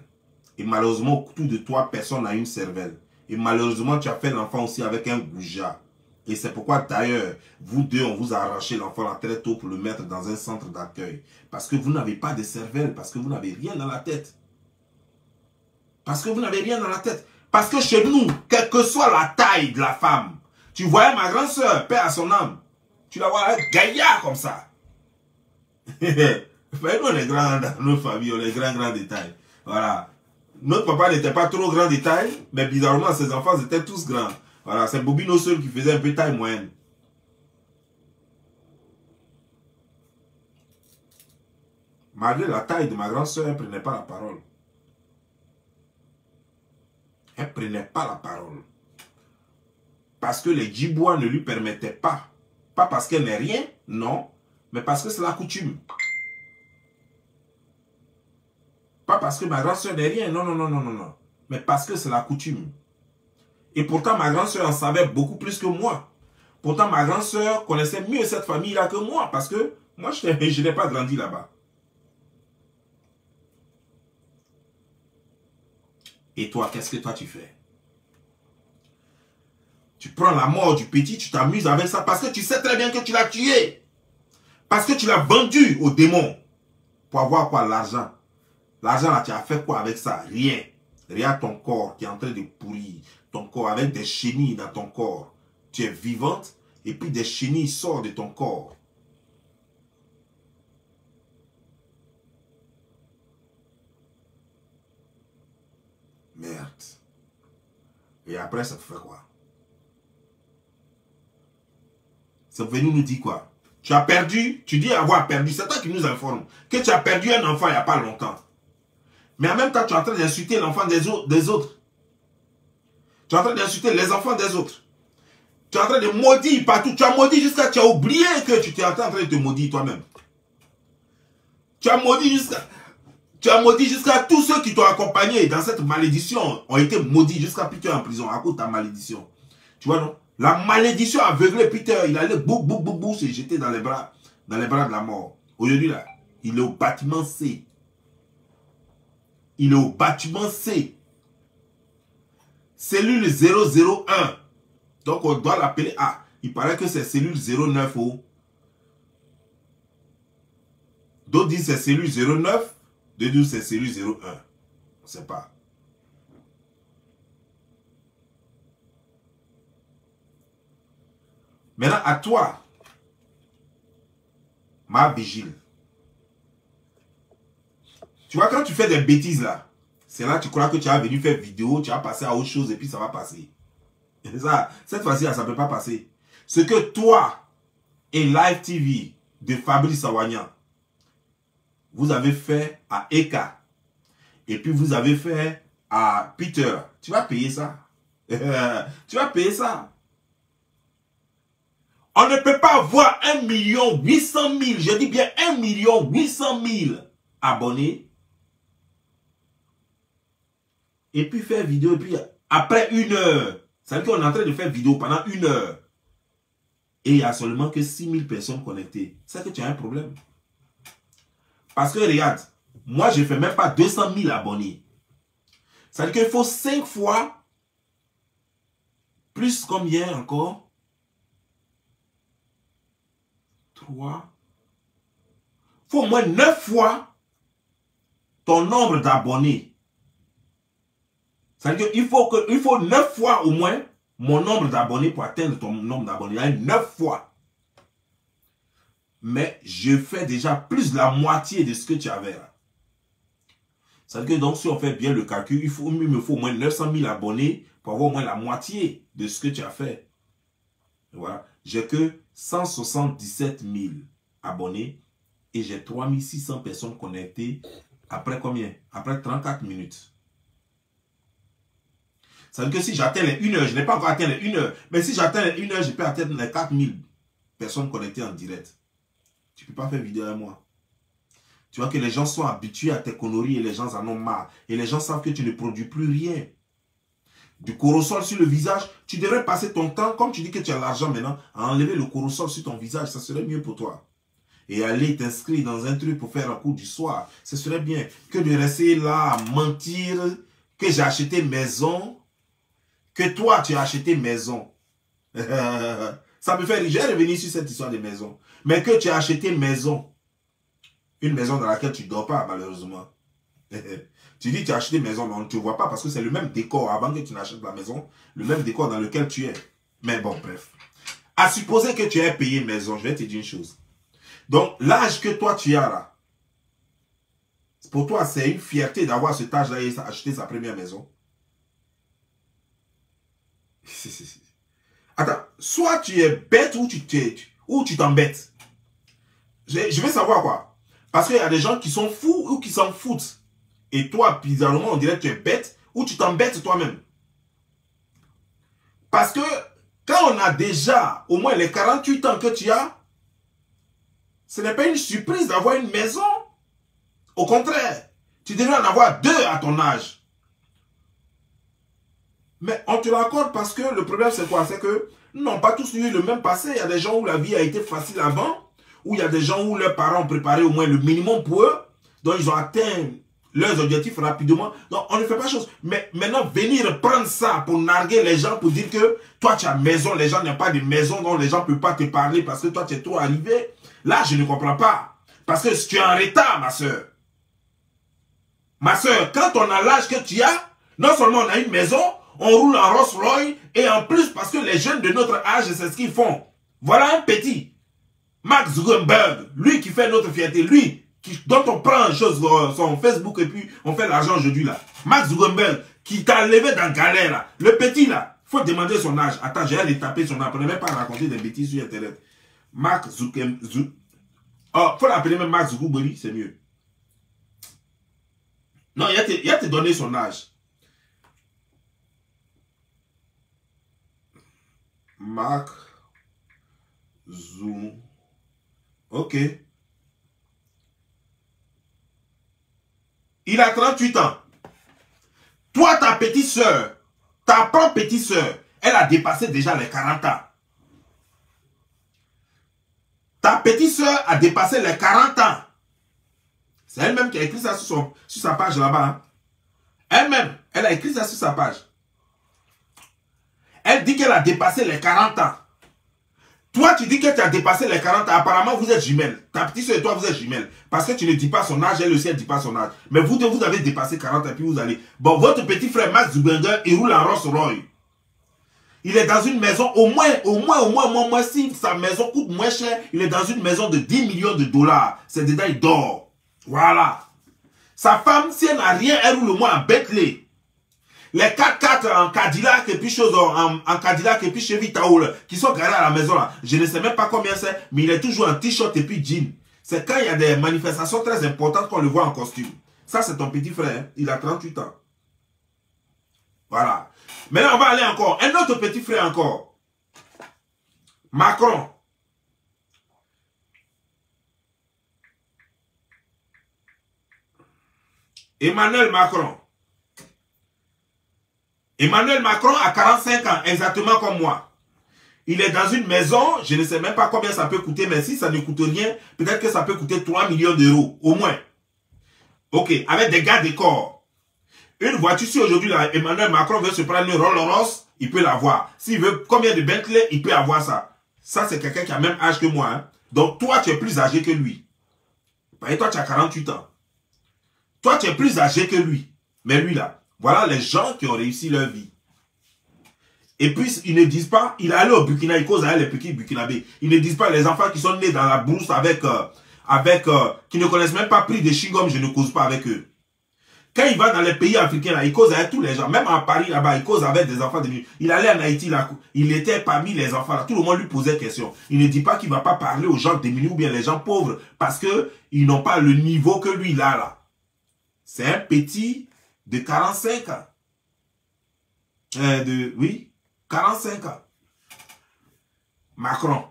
Et malheureusement, autour de toi, personne n'a une cervelle. Et malheureusement, tu as fait l'enfant aussi avec un goujat. Et c'est pourquoi d'ailleurs, vous deux, on vous a arraché l'enfant là très tôt pour le mettre dans un centre d'accueil. Parce que vous n'avez pas de cervelle, parce que vous n'avez rien dans la tête. Parce que vous n'avez rien dans la tête. Parce que chez nous, quelle que soit la taille de la femme, tu voyais ma grande soeur, paix à son âme, tu la vois gaillard comme ça. Nous, on est grands dans nos familles, on est grands détails. Voilà. Notre papa n'était pas trop grand de taille, mais bizarrement, ses enfants étaient tous grands. Voilà, c'est Bobino seul qui faisait un peu taille moyenne. Malgré la taille de ma grande soeur, elle ne prenait pas la parole. Elle ne prenait pas la parole. Parce que les Djibois ne lui permettaient pas. Pas parce qu'elle n'est rien, non, mais parce que c'est la coutume. Pas parce que ma grande soeur n'est rien, non. Mais parce que c'est la coutume. Et pourtant, ma grande soeur en savait beaucoup plus que moi. Pourtant, ma grande soeur connaissait mieux cette famille-là que moi. Parce que moi, je n'ai pas grandi là-bas. Et toi, qu'est-ce que toi tu fais? Tu prends la mort du petit, tu t'amuses avec ça parce que tu sais très bien que tu l'as tué. Parce que tu l'as vendu au démon. Pour avoir quoi? L'argent. L'argent là, tu as fait quoi avec ça? Rien. Regarde ton corps qui est en train de pourrir. Ton corps avec des chenilles dans ton corps. Tu es vivante et puis des chenilles sortent de ton corps. Merde. Et après, ça te fait quoi? C'est venu nous dire quoi? Tu as perdu, tu dis avoir perdu. C'est toi qui nous informe que tu as perdu un enfant il n'y a pas longtemps. Mais en même temps, tu es en train d'insulter l'enfant des autres. Tu es en train d'insulter les enfants des autres. Tu es en train de maudire partout. Tu as maudit jusqu'à... Tu as oublié que tu étais en train de te maudire toi-même. Tu as maudit jusqu'à tous ceux qui t'ont accompagné dans cette malédiction ont été maudits jusqu'à Peter en prison à cause de ta malédiction. Tu vois, non? La malédiction a aveuglé Peter. Il allait bou, se jeter dans les bras de la mort. Aujourd'hui, là, il est au bâtiment C. Il est au bâtiment C. Cellule 001. Donc, on doit l'appeler A. Il paraît que c'est cellule 09. D'autres disent c'est cellule 09. D'autres disent c'est cellule 01. On ne sait pas. Maintenant, à toi, ma vigile. Tu vois, quand tu fais des bêtises là, c'est là que tu crois que tu as venu faire vidéo, tu as passé à autre chose et puis ça va passer. Et ça, cette fois-ci, ça ne peut pas passer. Ce que toi et Live TV de Fabrice Awagnan, vous avez fait à Eka, et puis vous avez fait à Peter, tu vas payer ça. Tu vas payer ça. On ne peut pas avoir 1 800 000, je dis bien 1 800 000 abonnés. Et puis faire vidéo, et puis après 1 heure, ça veut dire qu'on est en train de faire vidéo pendant 1 heure. Et il n'y a seulement que 6 000 personnes connectées. C'est que tu as un problème. Parce que regarde, moi je ne fais même pas 200 000 abonnés. Ça veut dire qu'il faut 5 fois, plus combien encore? 3. Il faut au moins 9 fois ton nombre d'abonnés. Ça veut dire qu'il faut 9 fois au moins mon nombre d'abonnés pour atteindre ton nombre d'abonnés. Il y a 9 fois. Mais je fais déjà plus de la moitié de ce que tu avais là. Ça veut dire que donc si on fait bien le calcul, il me faut au moins 900 000 abonnés pour avoir au moins la moitié de ce que tu as fait. Voilà. J'ai que 177 000 abonnés et j'ai 3600 personnes connectées après combien? Après 34 minutes. Ça veut dire que si j'atteins les 1 heure, je n'ai pas encore atteint les 1 heure, mais si j'atteins les 1 heure, je peux atteindre les 4000 personnes connectées en direct. Tu ne peux pas faire vidéo à moi. Tu vois que les gens sont habitués à tes conneries et les gens en ont marre. Et les gens savent que tu ne produis plus rien. du corosol sur le visage, tu devrais passer ton temps, comme tu dis que tu as l'argent maintenant, à enlever le corosol sur ton visage, ça serait mieux pour toi. Et aller t'inscrire dans un truc pour faire un coup du soir, ce serait bien. Que de rester là à mentir que j'ai acheté maison, que toi tu as acheté maison. Ça me fait rire, j'ai revenu sur cette histoire de maison. Mais que tu as acheté maison, une maison dans laquelle tu ne dors pas malheureusement. Tu dis tu as acheté maison, mais on ne te voit pas parce que c'est le même décor avant que tu n'achètes la maison, le même décor dans lequel tu es. Mais bon, bref. À supposer que tu aies payé maison, je vais te dire une chose. Donc, l'âge que toi tu as là, pour toi, c'est une fierté d'avoir cet âge-là et acheter sa première maison. Attends, soit tu es bête ou tu t'embêtes. Je veux savoir quoi. Parce qu'il y a des gens qui sont fous ou qui s'en foutent. Et toi, bizarrement, on dirait que tu es bête ou tu t'embêtes toi-même. Parce que quand on a déjà au moins les 48 ans que tu as, ce n'est pas une surprise d'avoir une maison. Au contraire, tu devrais en avoir 2 à ton âge. Mais on te l'accorde parce que le problème c'est quoi? C'est que nous n'avons pas tous eu le même passé. Il y a des gens où la vie a été facile avant, où il y a des gens où leurs parents ont préparé au moins le minimum pour eux, donc ils ont atteint leurs objectifs rapidement. Donc on ne fait pas chose. Mais maintenant, venir prendre ça pour narguer les gens, pour dire que toi tu as maison, les gens n'ont pas de maison, donc les gens ne peuvent pas te parler parce que toi tu es trop arrivé. Là, je ne comprends pas. Parce que tu es en retard, ma soeur. Ma soeur, quand on a l'âge que tu as, non seulement on a une maison, on roule en Rolls-Royce, et en plus, parce que les jeunes de notre âge, c'est ce qu'ils font. Voilà un petit. Mark Zuckerberg, lui qui fait notre fierté, lui, dont on prend son Facebook et puis on fait l'argent aujourd'hui là. Mark Zuckerberg, qui t'a levé dans la galère là. Le petit là, faut demander son âge. Attends, je vais aller taper son âge. On ne même pas raconter des bêtises sur Internet. Mark Zuckerberg. Oh, faut l'appeler même Mark Zuckerberg, c'est mieux. Non, il a te donné son âge. Mark Zuckerberg. Ok. Il a 38 ans. Toi, ta petite soeur, ta propre petite soeur, elle a dépassé déjà les 40 ans. Ta petite soeur a dépassé les 40 ans. C'est elle-même qui a écrit ça sur sa page là-bas. Hein. Elle-même, elle a écrit ça sur sa page. Elle dit qu'elle a dépassé les 40 ans. Toi, tu dis que tu as dépassé les 40 ans. Apparemment, vous êtes jumelles. Ta petite soeur et toi, vous êtes jumelles. Parce que tu ne dis pas son âge, elle aussi, elle ne dit pas son âge. Mais vous avez dépassé 40 ans et puis vous allez... Bon, votre petit frère Mark Zuckerberg, il roule en Rolls-Royce. Il est dans une maison, au moins, si sa maison coûte moins cher, il est dans une maison de 10 millions de dollars. C'est dedans, il dort. Voilà. Sa femme, si elle n'a rien, elle roule au moins en Bentley. Les 4x4 en Cadillac et puis en Cadillac et puis Chevy Taoul qui sont garés à la maison là. Je ne sais même pas combien c'est, mais il est toujours en t-shirt et puis jean. C'est quand il y a des manifestations très importantes qu'on le voit en costume. Ça, c'est ton petit frère. Hein? Il a 38 ans. Voilà. Maintenant, on va aller encore. Un autre petit frère encore. Macron. Emmanuel Macron. Emmanuel Macron a 45 ans, exactement comme moi. Il est dans une maison, je ne sais même pas combien ça peut coûter, mais si ça ne coûte rien, peut-être que ça peut coûter 3 millions d'euros, au moins. Ok, avec des gardes de corps. Une voiture, si aujourd'hui, Emmanuel Macron veut se prendre une Rolls-Royce, il peut l'avoir. S'il veut combien de Bentley, il peut avoir ça. Ça, c'est quelqu'un qui a le même âge que moi. Hein. Donc, toi, tu es plus âgé que lui. Et toi, tu as 48 ans. Toi, tu es plus âgé que lui. Mais lui, là, voilà les gens qui ont réussi leur vie. Et puis, ils ne disent pas, il est allé au Burkina, il cause avec les petits Burkinabés. Ils ne disent pas, les enfants qui sont nés dans la brousse qui ne connaissent même pas pris de chewing-gum, je ne cause pas avec eux. Quand il va dans les pays africains, là, il cause avec tous les gens. Même à Paris, là-bas, il cause avec des enfants de nuit. Il allait en Haïti, là, il était parmi les enfants, là. Tout le monde lui posait question. Il ne dit pas qu'il ne va pas parler aux gens démunis ou bien les gens pauvres, parce qu'ils n'ont pas le niveau que lui, là. C'est un petit de 45 ans. Oui, 45 ans. Macron.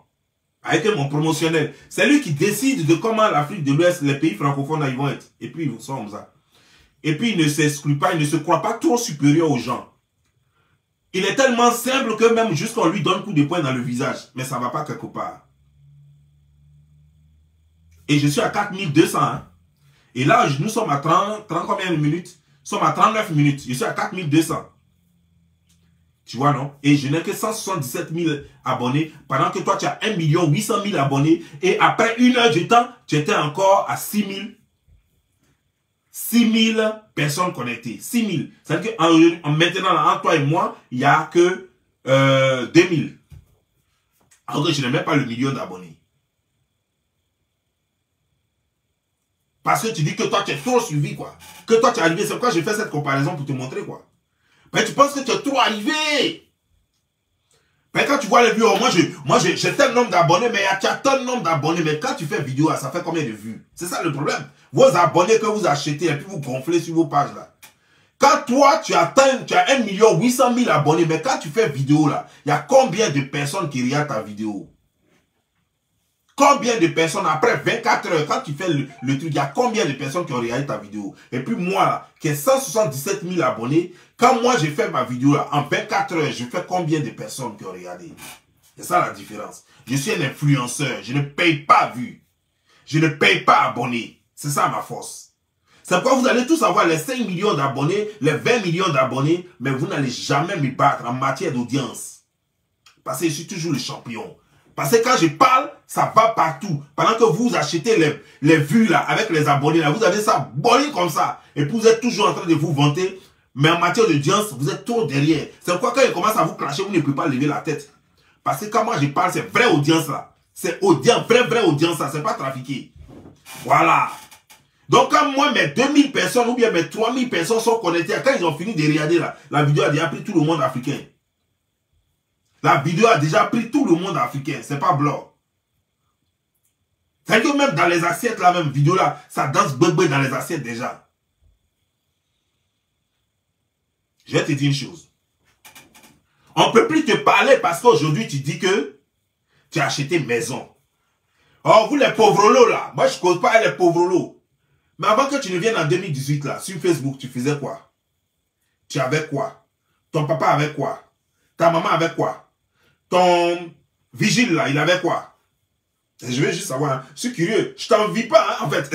Avec mon promotionnel. C'est lui qui décide de comment l'Afrique de l'Ouest, les pays francophones, là, ils vont être. Et puis, ils sont comme ça. Et puis, il ne s'exclut pas, il ne se croit pas trop supérieur aux gens. Il est tellement simple que même jusqu'on lui donne coup de poing dans le visage. Mais ça ne va pas quelque part. Et je suis à 4200. Hein. Et là, nous sommes à 30 combien de minutes? Nous sommes à 39 minutes. Je suis à 4200. Tu vois, non? Et je n'ai que 177 000 abonnés. Pendant que toi, tu as 1 800 000 abonnés. Et après 1 heure de temps, tu étais encore à 6 000 personnes connectées. 6 000. C'est-à-dire que maintenant, entre toi et moi, il n'y a que 2 000. Alors que je n'ai même pas le million d'abonnés. Parce que tu dis que toi, tu es trop suivi, quoi. Que toi, tu es arrivé. C'est pourquoi j'ai fait cette comparaison pour te montrer, quoi. Mais tu penses que tu es trop arrivé. Mais quand tu vois les vues, moi j'ai tel nombre d'abonnés, mais tu as tel nombre d'abonnés. Mais quand tu fais vidéo, ça fait combien de vues? C'est ça le problème. Vos abonnés que vous achetez et puis vous gonflez sur vos pages là. Quand toi, tu as 1 800 000 abonnés, mais quand tu fais vidéo là, il y a combien de personnes qui regardent ta vidéo? Combien de personnes, après 24 heures, quand tu fais le truc, il y a combien de personnes qui ont regardé ta vidéo? Et puis moi, là, qui ai 177 000 abonnés, quand moi j'ai fait ma vidéo, là, en 24 heures, je fais combien de personnes qui ont regardé? C'est ça la différence. Je suis un influenceur, je ne paye pas vues. Je ne paye pas abonnés. C'est ça ma force. C'est pourquoi vous allez tous avoir les 5 millions d'abonnés, les 20 millions d'abonnés, mais vous n'allez jamais me battre en matière d'audience. Parce que je suis toujours le champion. Parce que quand je parle, ça va partout. Pendant que vous achetez les vues là, avec les abonnés là, vous avez ça bolé comme ça. Et puis vous êtes toujours en train de vous vanter. Mais en matière d'audience, vous êtes trop derrière. C'est pourquoi quand il commence à vous clasher, vous ne pouvez pas lever la tête. Parce que quand moi je parle, c'est vraie audience là. C'est audience, vraie audience là. C'est pas trafiqué. Voilà. Donc quand moi, mes 2000 personnes ou bien mes 3000 personnes sont connectées, quand ils ont fini de regarder là, la vidéo a déjà pris tout le monde africain. La vidéo a déjà pris tout le monde africain. C'est pas blanc. C'est que même dans les assiettes, la même vidéo là, ça danse bébé dans les assiettes déjà. Je vais te dire une chose. On ne peut plus te parler parce qu'aujourd'hui tu dis que tu as acheté une maison. Oh, vous les pauvres lots là. Moi je ne cause pas les pauvres lots. Mais avant que tu ne viennes en 2018 là, sur Facebook, tu faisais quoi? Tu avais quoi? Ton papa avait quoi? Ta maman avait quoi? Ton vigile là, il avait quoi? Je veux juste savoir, hein. Je suis curieux. Je t'envie pas, hein, en fait,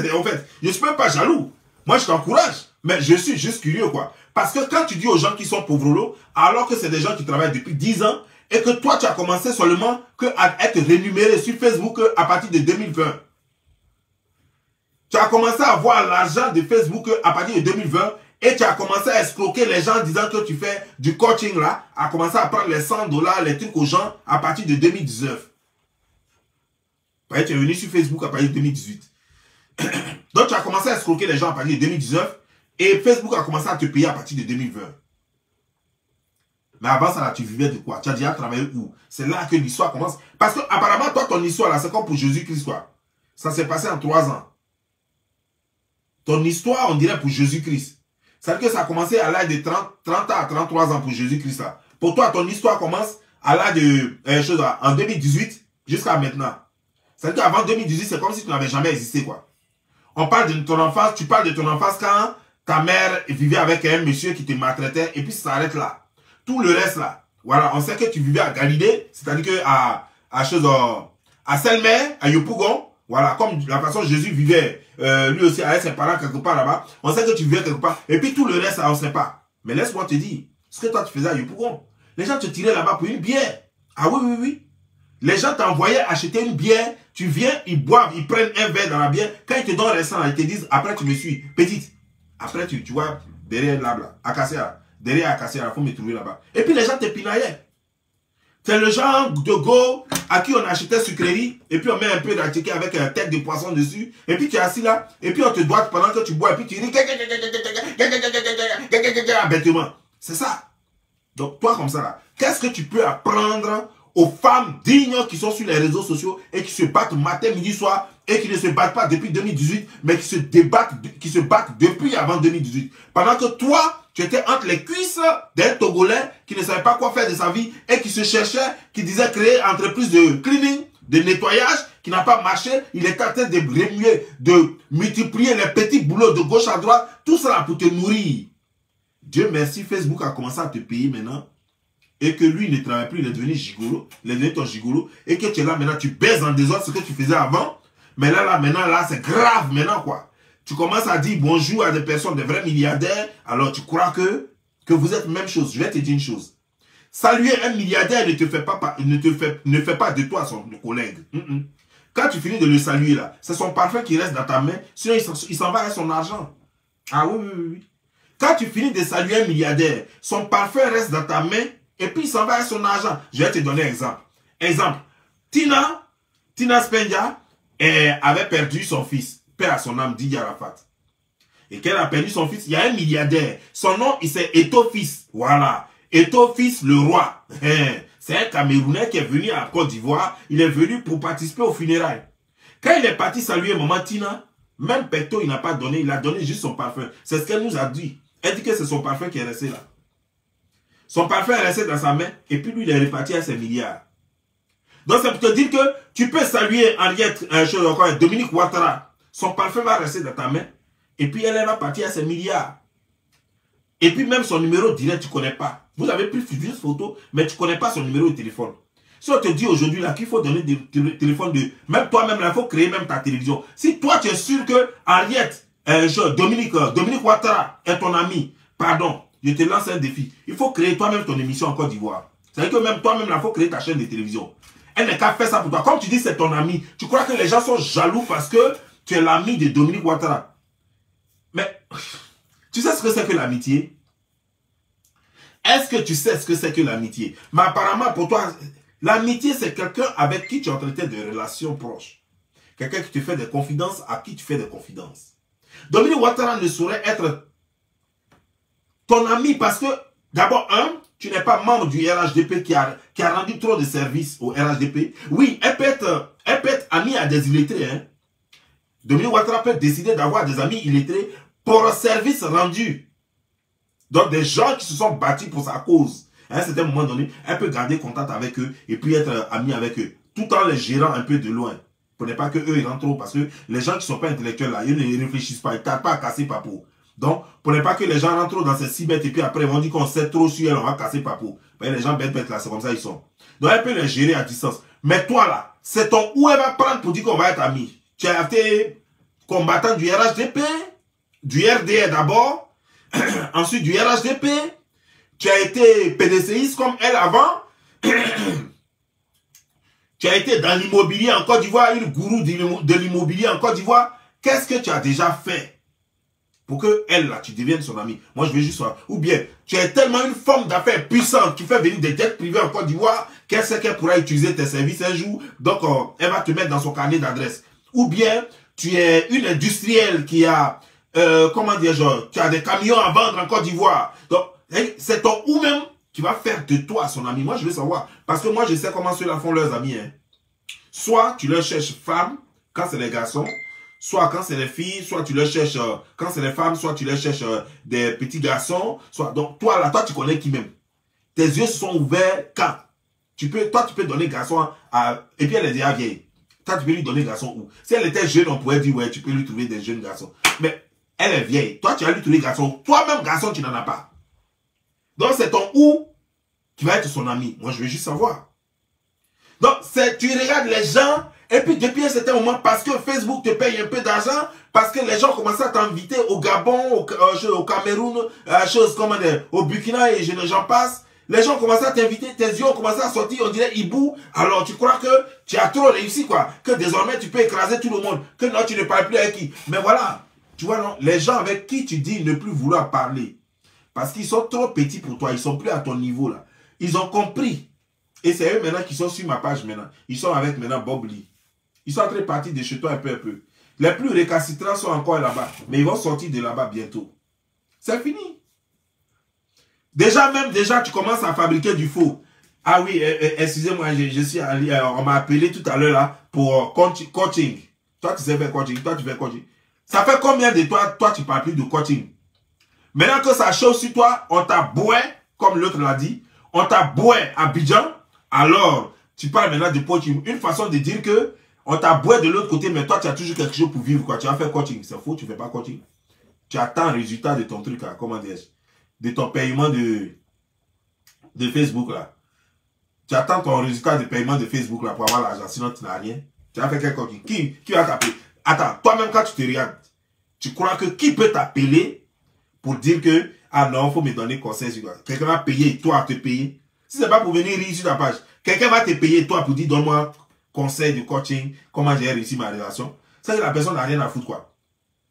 je suis même pas jaloux. Moi, je t'encourage, mais je suis juste curieux, quoi. Parce que quand tu dis aux gens qui sont pauvres, alors que c'est des gens qui travaillent depuis 10 ans, et que toi, tu as commencé seulement à être rémunéré sur Facebook à partir de 2020. Tu as commencé à voir l'argent de Facebook à partir de 2020, et tu as commencé à escroquer les gens en disant que tu fais du coaching là, à commencer à prendre les $100, les trucs aux gens à partir de 2019. Tu es venu sur Facebook à partir de 2018. Donc tu as commencé à escroquer les gens à partir de 2019 et Facebook a commencé à te payer à partir de 2020. Mais avant ça là, tu vivais de quoi? Tu as déjà travaillé où? C'est là que l'histoire commence. Parce que apparemment, toi, ton histoire là, c'est comme pour Jésus-Christ quoi. Ça s'est passé en 3 ans. Ton histoire, on dirait pour Jésus-Christ. C'est-à-dire que ça a commencé à l'âge de 30 à 33 ans pour Jésus-Christ là. Pour toi, ton histoire commence à l'âge de en 2018 jusqu'à maintenant. C'est-à-dire qu'avant 2018, c'est comme si tu n'avais jamais existé, quoi. On parle de ton enfance, tu parles de ton enfance quand ta mère vivait avec un monsieur qui te maltraitait et puis ça s'arrête là. Tout le reste là, voilà, on sait que tu vivais à Galilée, c'est-à-dire que à Selmer, à Yopougon, voilà, comme la façon Jésus vivait, lui aussi avec ses parents quelque part là-bas, on sait que tu vivais quelque part. Et puis tout le reste, là, on ne sait pas. Mais laisse-moi te dire, ce que toi tu faisais à Yopougon, les gens te tiraient là-bas pour une bière. Ah oui, oui, oui. Les gens t'envoyaient acheter une bière, tu viens, ils boivent, ils prennent un verre dans la bière. Quand ils te donnent les 100, ils te disent, après tu me suis, petite. Après tu vois, derrière là, Acacia, derrière Acacia, il faut me trouver là-bas. Et puis les gens te pinaillaient. C'est le genre de go à qui on achetait sucrerie, et puis on met un peu d'attiqué avec une tête de poisson dessus, et puis tu es assis là, et puis on te doit pendant que tu bois, et puis tu dis, bêtement. C'est ça. Donc toi comme ça là, qu'est-ce que tu peux apprendre aux femmes dignes qui sont sur les réseaux sociaux et qui se battent matin, midi, soir et qui ne se battent pas depuis 2018 mais qui se battent depuis avant 2018. Pendant que toi, tu étais entre les cuisses d'un Togolais qui ne savait pas quoi faire de sa vie et qui se cherchait, qui disait créer entreprise de cleaning, de nettoyage, qui n'a pas marché. Il était en train de remuer, de multiplier les petits boulots de gauche à droite, tout ça pour te nourrir. Dieu merci, Facebook a commencé à te payer maintenant. et que lui ne travaille plus, il est devenu gigolo, il est devenu ton gigolo, et que tu es là maintenant, tu baises en désordre ce que tu faisais avant, mais là, maintenant, là, c'est grave maintenant, quoi. Tu commences à dire bonjour à des personnes, des vrais milliardaires, alors tu crois que vous êtes même chose. Je vais te dire une chose. Saluer un milliardaire ne fait pas de toi son collègue. Quand tu finis de le saluer là, c'est son parfum qui reste dans ta main, sinon il s'en va avec son argent. Ah oui. Quand tu finis de saluer un milliardaire, son parfum reste dans ta main et puis il s'en va avec son argent. Je vais te donner un exemple. Exemple, Tina Spendia avait perdu son fils. Père à son âme, dit Arafat. Et qu'elle a perdu son fils, il y a un milliardaire. Son nom, c'est Eto Fils. Voilà. Eto Fils, le roi. C'est un Camerounais qui est venu à Côte d'Ivoire. Il est venu pour participer aux funérailles. Quand il est parti saluer maman Tina, même Peto, il n'a pas donné. Il a donné juste son parfum. C'est ce qu'elle nous a dit. Elle dit que c'est son parfum qui est resté là. Son parfum est resté dans sa main. Et puis lui, il est reparti à ses milliards. Donc, ça peut te dire que tu peux saluer Henriette, Dominique Ouattara. Son parfum va rester dans ta main. Et puis elle va partir à ses milliards. Et puis même son numéro direct, tu ne connais pas. Vous avez pris une photo, mais tu ne connais pas son numéro de téléphone. Si on te dit aujourd'hui là qu'il faut donner des téléphones de... Même toi-même là, il faut créer même ta télévision. Si toi tu es sûr que Henriette, Dominique Ouattara est ton ami, pardon, je te lance un défi. Il faut créer toi-même ton émission en Côte d'Ivoire. C'est-à-dire que même toi-même là, il faut créer ta chaîne de télévision. Elle n'est qu'à faire ça pour toi. Comme tu dis c'est ton ami, tu crois que les gens sont jaloux parce que tu es l'ami de Dominique Ouattara. Mais, tu sais ce que c'est que l'amitié? Est-ce que tu sais ce que c'est que l'amitié? Mais apparemment, pour toi, l'amitié, c'est quelqu'un avec qui tu entretiens des relations proches. Quelqu'un qui te fait des confidences, à qui tu fais des confidences. Dominique Ouattara ne saurait être ton ami parce que, d'abord, tu n'es pas membre du RHDP qui a rendu trop de services au RHDP. Oui, elle peut être amie à des illettrés, hein. Dominique Ouattara peut décider d'avoir des amis illettrés pour un service rendu. Donc, des gens qui se sont battus pour sa cause. À un certain moment donné, elle peut garder contact avec eux et puis être amie avec eux. Tout en les gérant un peu de loin. Pour ne pas que eux ils rentrent trop. Parce que les gens qui ne sont pas intellectuels là, ils ne réfléchissent pas. Ils ne tardent pas à casser Papo. Donc, pour ne pas que les gens rentrent trop dans ces 6 bêtes et puis après ils vont dire qu'on sait trop sur elle, on va casser Papo. Ben, les gens bêtes là, c'est comme ça ils sont. Donc, elle peut les gérer à distance. Mais toi là, c'est ton où elle va prendre pour dire qu'on va être amis. Tu as été combattant du RHDP, du RDR d'abord, ensuite du RHDP, tu as été PDCiste comme elle avant, tu as été dans l'immobilier en Côte d'Ivoire, une gourou de l'immobilier en Côte d'Ivoire. Qu'est-ce que tu as déjà fait pour que elle là, tu deviennes son amie? Moi, je veux juste savoir. Ou bien, tu es tellement une femme d'affaires puissante qui fait venir des jets privés en Côte d'Ivoire, qu'elle sait qu'elle pourra utiliser tes services un jour, donc elle va te mettre dans son carnet d'adresse. Ou bien, tu es une industrielle qui a, comment dire, genre, tu as des camions à vendre en Côte d'Ivoire. Donc, c'est ton ou même qui va faire de toi son ami. Moi, je veux savoir. Parce que moi, je sais comment ceux-là font leurs amis. Hein. Soit tu leur cherches femmes quand c'est les garçons, soit quand c'est les filles, soit tu leur cherches, quand c'est les femmes, soit tu leur cherches des petits garçons. Soit, donc, toi, là, toi, tu connais qui même. Tes yeux se sont ouverts quand toi, tu peux donner garçon à... Et puis, elle est déjà vieille. Toi, tu peux lui donner garçon où? Si elle était jeune, on pourrait dire, ouais, tu peux lui trouver des jeunes garçons. Mais elle est vieille. Toi, tu vas lui trouver garçon. Toi-même, garçon, tu n'en as pas. Donc, c'est ton où qui va être son ami. Moi, je veux juste savoir. Donc, tu regardes les gens, et puis depuis un certain moment, parce que Facebook te paye un peu d'argent, parce que les gens commencent à t'inviter au Gabon, au Cameroun, au Burkina et j'en passe. Les gens commencent à t'inviter, tes yeux ont commencé à sortir, on dirait hibou. Alors tu crois que tu as trop réussi, quoi. Que désormais tu peux écraser tout le monde. Que non, tu ne parles plus avec qui. Mais voilà, tu vois, non, les gens avec qui tu dis ne plus vouloir parler. Parce qu'ils sont trop petits pour toi, ils sont plus à ton niveau là. Ils ont compris. Et c'est eux maintenant qui sont sur ma page maintenant. Ils sont avec maintenant Bob Lee. Ils sont en train de partir de chez toi un peu. Les plus récalcitrants sont encore là-bas. Mais ils vont sortir de là-bas bientôt. C'est fini. Déjà, tu commences à fabriquer du faux. Ah oui, excusez-moi, on m'a appelé tout à l'heure là pour coaching. Toi, tu sais faire coaching. Toi, tu fais coaching. Ça fait combien de toi, tu parles plus de coaching? Maintenant que ça chauffe sur toi, on t'a boué, comme l'autre l'a dit, on t'a boué à Abidjan, alors tu parles maintenant de coaching. Une façon de dire que on t'a boué de l'autre côté, mais toi, tu as toujours quelque chose pour vivre, quoi. Tu vas faire coaching. C'est faux, tu ne fais pas coaching. Tu attends le résultat de ton truc, comment dire, de ton paiement de Facebook là. Tu attends ton résultat de paiement de Facebook là pour avoir l'argent, sinon tu n'as rien. Tu as fait quelque chose. Qui va t'appeler? Attends, toi-même quand tu te regardes, tu crois que qui peut t'appeler pour dire que, ah non, il faut me donner conseil. Quelqu'un va payer, toi te payer. Si ce n'est pas pour venir rire sur ta page, quelqu'un va te payer, toi, pour dire, donne-moi conseil de coaching, comment j'ai réussi ma relation. C'est que la personne n'a rien à foutre, quoi.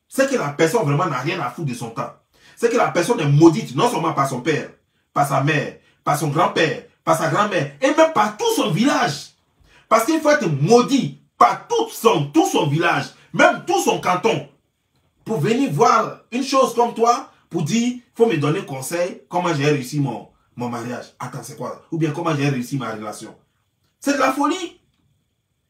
C'est que la personne vraiment n'a rien à foutre de son temps. C'est que la personne est maudite, non seulement par son père, par sa mère, par son grand-père, par sa grand-mère, et même par tout son village. Parce qu'il faut être maudit par tout son village, même tout son canton, pour venir voir une chose comme toi, pour dire, il faut me donner conseil, comment j'ai réussi mon mariage. Attends, c'est quoi? Ou bien comment j'ai réussi ma relation. C'est de la folie.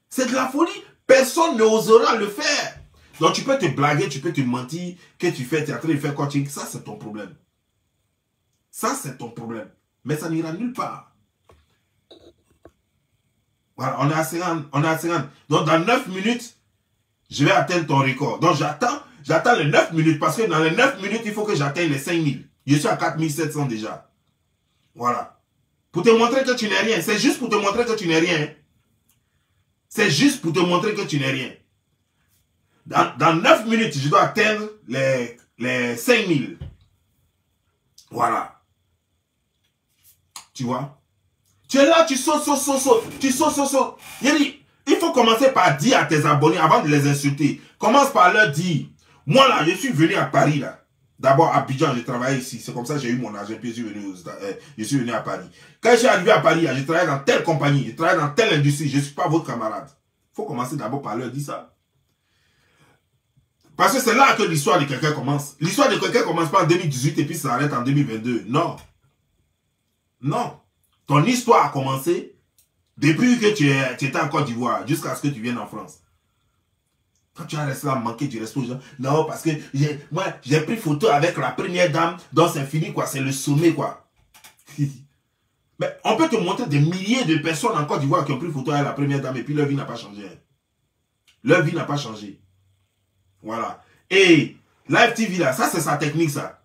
C'est de la folie. Personne n'osera le faire. Donc tu peux te blaguer, tu peux te mentir, que tu es en train de faire coaching. Ça, c'est ton problème. Ça, c'est ton problème. Mais ça n'ira nulle part. Voilà, on est à 50. On est à 50. Donc dans 9 minutes, je vais atteindre ton record. Donc j'attends les 9 minutes. Parce que dans les 9 minutes, il faut que j'atteigne les 5000. Je suis à 4700 déjà. Voilà. Pour te montrer que tu n'es rien. C'est juste pour te montrer que tu n'es rien. C'est juste pour te montrer que tu n'es rien. Dans 9 minutes, je dois atteindre les 5000. Voilà. Tu vois? Tu es là, tu sautes. Tu sautes. Il faut commencer par dire à tes abonnés, avant de les insulter, commence par leur dire, moi là, je suis venu à Paris là. D'abord, à Abidjan, je travaillais ici. C'est comme ça que j'ai eu mon argent. Puis je suis venu à Paris. Quand je suis arrivé à Paris, je travaillais dans telle compagnie. Je travaillais dans telle industrie. Je ne suis pas votre camarade. Il faut commencer d'abord par leur dire ça. Parce que c'est là que l'histoire de quelqu'un commence. L'histoire de quelqu'un ne commence pas en 2018 et puis ça s'arrête en 2022. Non. Non. Ton histoire a commencé depuis que tu étais en Côte d'Ivoire jusqu'à ce que tu viennes en France. Quand tu as resté là, manquer du respect aux gens. Non, parce que moi, j'ai pris photo avec la première dame, donc c'est fini, quoi. C'est le sommet, quoi. Mais on peut te montrer des milliers de personnes en Côte d'Ivoire qui ont pris photo avec la première dame et puis leur vie n'a pas changé. Leur vie n'a pas changé. Voilà. Et Live TV, là, ça, c'est sa technique, ça.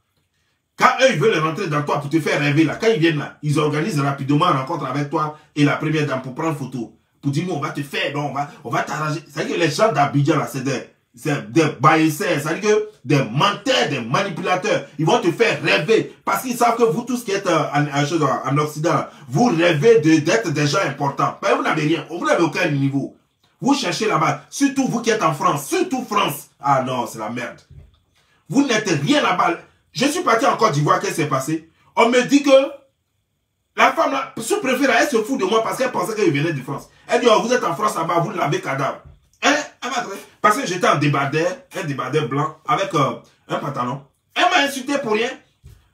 Quand eux, ils veulent rentrer dans toi pour te faire rêver, là, quand ils viennent là, ils organisent rapidement une rencontre avec toi et la première dame pour prendre photo. Pour dire, on va te faire, non, on va t'arranger. C'est-à-dire que les gens d'Abidjan, là, c'est des baisseurs, c'est-à-dire que des menteurs, des manipulateurs. Ils vont te faire rêver. Parce qu'ils savent que vous, tous qui êtes en Occident, là, vous rêvez d'être des gens importants. Mais vous n'avez rien, vous n'avez aucun niveau. Vous cherchez là-bas, surtout vous qui êtes en France, surtout France. Ah non, c'est la merde. Vous n'êtes rien là-bas. Je suis parti en Côte d'Ivoire, qu'est-ce qui s'est passé? On me dit que la femme là, sous-préfet là, elle se fout de moi parce qu'elle pensait qu'elle venait de France. Elle dit, oh, vous êtes en France là-bas, vous l'avez cadavre. Parce que j'étais en débardeur, un débardeur blanc, avec un pantalon. Elle m'a insulté pour rien.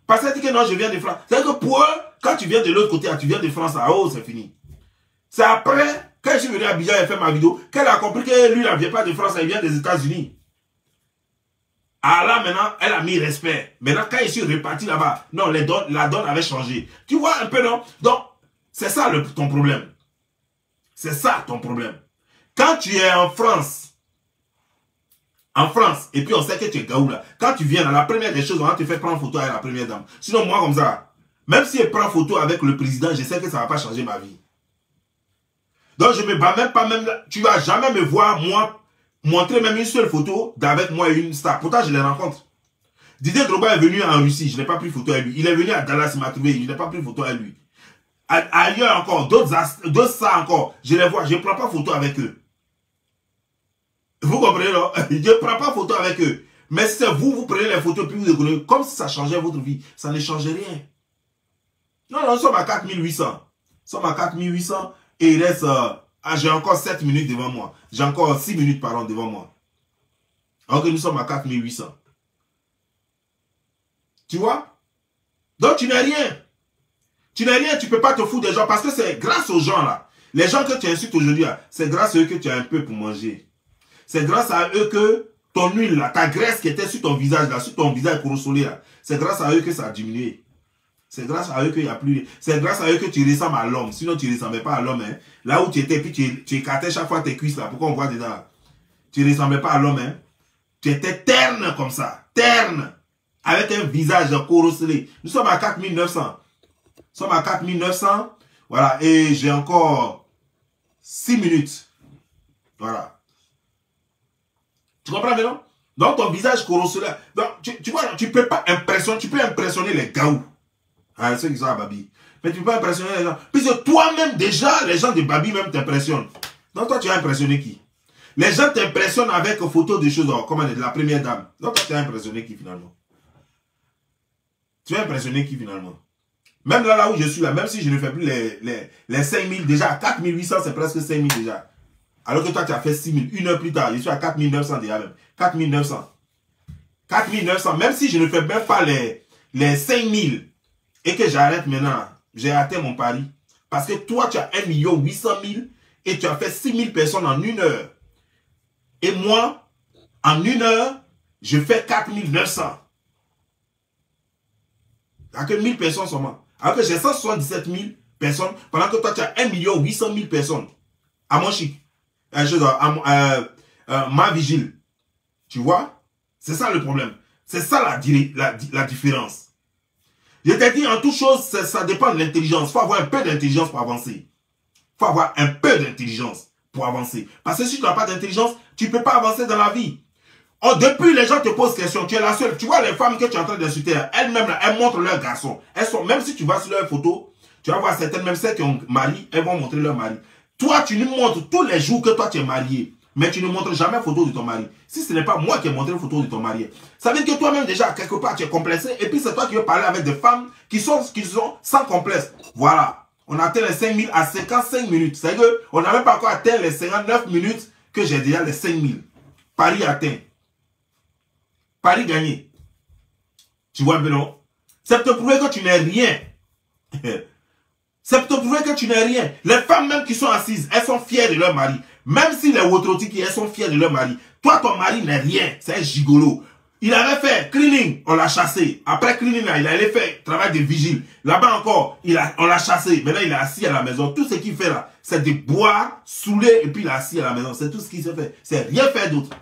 Parce qu'elle dit que non, je viens de France. C'est-à-dire que pour eux, quand tu viens de l'autre côté, tu viens de France, là, oh, c'est fini. C'est après, quand je suis venu à Abidjan et fait ma vidéo, qu'elle a compris que lui, il ne vient pas de France, il vient des États-Unis. Ah là, maintenant, elle a mis respect. Maintenant, quand je suis reparti là-bas, non, la donne avait changé. Tu vois un peu, non? Donc, c'est ça ton problème. C'est ça ton problème. Quand tu es en France, et puis on sait que tu es Gaou là, quand tu viens, la première des choses, on va te faire prendre photo avec la première dame. Sinon, moi, comme ça, même si elle prend photo avec le président, je sais que ça ne va pas changer ma vie. Donc, je ne me bats même pas, tu ne vas jamais me voir, moi, montrer même une seule photo d'avec moi et une star. Pourtant, je les rencontre. Didier Drogba est venu en Russie, je n'ai pas pris photo avec lui. Il est venu à Dallas, il m'a trouvé, je n'ai pas pris photo avec lui. Ailleurs encore, d'autres stars encore, je les vois, je ne prends pas photo avec eux. Vous comprenez, non? Je ne prends pas photo avec eux. Mais si c'est vous prenez les photos puis vous découvrez, comme si ça changeait votre vie, ça ne change rien. Non, nous sommes à 4800. Nous sommes à 4800 et il reste... j'ai encore 7 minutes devant moi. J'ai encore 6 minutes par an devant moi. Alors que nous sommes à 4800. Tu vois? Donc tu n'es rien. Tu n'es rien, tu ne peux pas te foutre des gens parce que c'est grâce aux gens là. Les gens que tu insultes aujourd'hui, c'est grâce à eux que tu as un peu pour manger. C'est grâce à eux que ton huile là, ta graisse qui était sur ton visage là, sur ton visage corrosolé là, c'est grâce à eux que ça a diminué. C'est grâce à eux qu'il n'y a plus... C'est grâce à eux que tu ressembles à l'homme. Sinon, tu ne ressemblais pas à l'homme. Hein. Là où tu étais, puis tu écartais chaque fois tes cuisses là. Pourquoi on voit dedans? Tu ne ressemblais pas à l'homme. Hein. Tu étais terne comme ça. Terne. Avec un visage corrosolé. Nous sommes à 4900. Nous sommes à 4900. Voilà. Et j'ai encore 6 minutes. Voilà. Tu comprends maintenant? Donc ton visage corrosolaire. Donc tu vois, tu peux pas impressionner. Tu peux impressionner les gaous. Hein, ceux qui sont à Babi. Mais tu peux pas impressionner les gens. Puisque toi-même, déjà, les gens de Babi même t'impressionnent. Donc toi, tu as impressionné qui? Les gens t'impressionnent avec photos de choses comme la première dame. Donc toi, tu as impressionné qui finalement? Tu as impressionné qui finalement? Même là où je suis là, même si je ne fais plus les 5000, déjà à 4800, c'est presque 5000 déjà. Alors que toi, tu as fait 6000. Une heure plus tard, je suis à 4900 déjà même. 4900. 4900. Même si je ne fais même pas les 5000 et que j'arrête maintenant, j'ai atteint mon pari. Parce que toi, tu as 1 800 000 et tu as fait 6000 personnes en une heure. Et moi, en une heure, je fais 4900. Alors que 1000 personnes seulement. Alors que j'ai 177 000 personnes, pendant que toi, tu as 1 800 000 personnes. À mon chic. Ma vigile. Tu vois? C'est ça le problème. C'est ça la différence. Je t'ai dit, en toute chose, ça dépend de l'intelligence. Il faut avoir un peu d'intelligence pour avancer. Il faut avoir un peu d'intelligence pour avancer. Parce que si tu n'as pas d'intelligence, tu ne peux pas avancer dans la vie. Oh, depuis, les gens te posent question. Tu es la seule. Tu vois les femmes que tu es en train d'insulter, elles-mêmes, elles montrent leurs garçons. Elles sont, même si tu vas sur leurs photos, tu vas voir certaines, même celles qui ont mari, elles vont montrer leur mari. Toi, tu nous montres tous les jours que toi, tu es marié. Mais tu ne montres jamais photo de ton mari. Si ce n'est pas moi qui ai montré une photo de ton mari. Ça veut dire que toi-même, déjà, quelque part, tu es complexé. Et puis, c'est toi qui veux parler avec des femmes qui sont sans complexe. Voilà. On a atteint les 5000 à 55 minutes. C'est-à-dire qu'on n'a même pas encore atteint les 59 minutes que j'ai déjà les 5000. Paris atteint. Paris gagné. Tu vois un peu, non? C'est pour te prouver que tu n'es rien. C'est pour te prouver que tu n'es rien. Les femmes même qui sont assises, elles sont fières de leur mari. Même si les Wotrotiki, elles sont fières de leur mari. Toi, ton mari n'est rien. C'est un gigolo. Il avait fait cleaning, on l'a chassé. Après cleaning, là, il allait faire travail de vigile. Là-bas encore, on l'a chassé. Maintenant, il est assis à la maison. Tout ce qu'il fait là, c'est de boire, saouler, et puis il est assis à la maison. C'est tout ce qu'il se fait. C'est rien faire d'autre.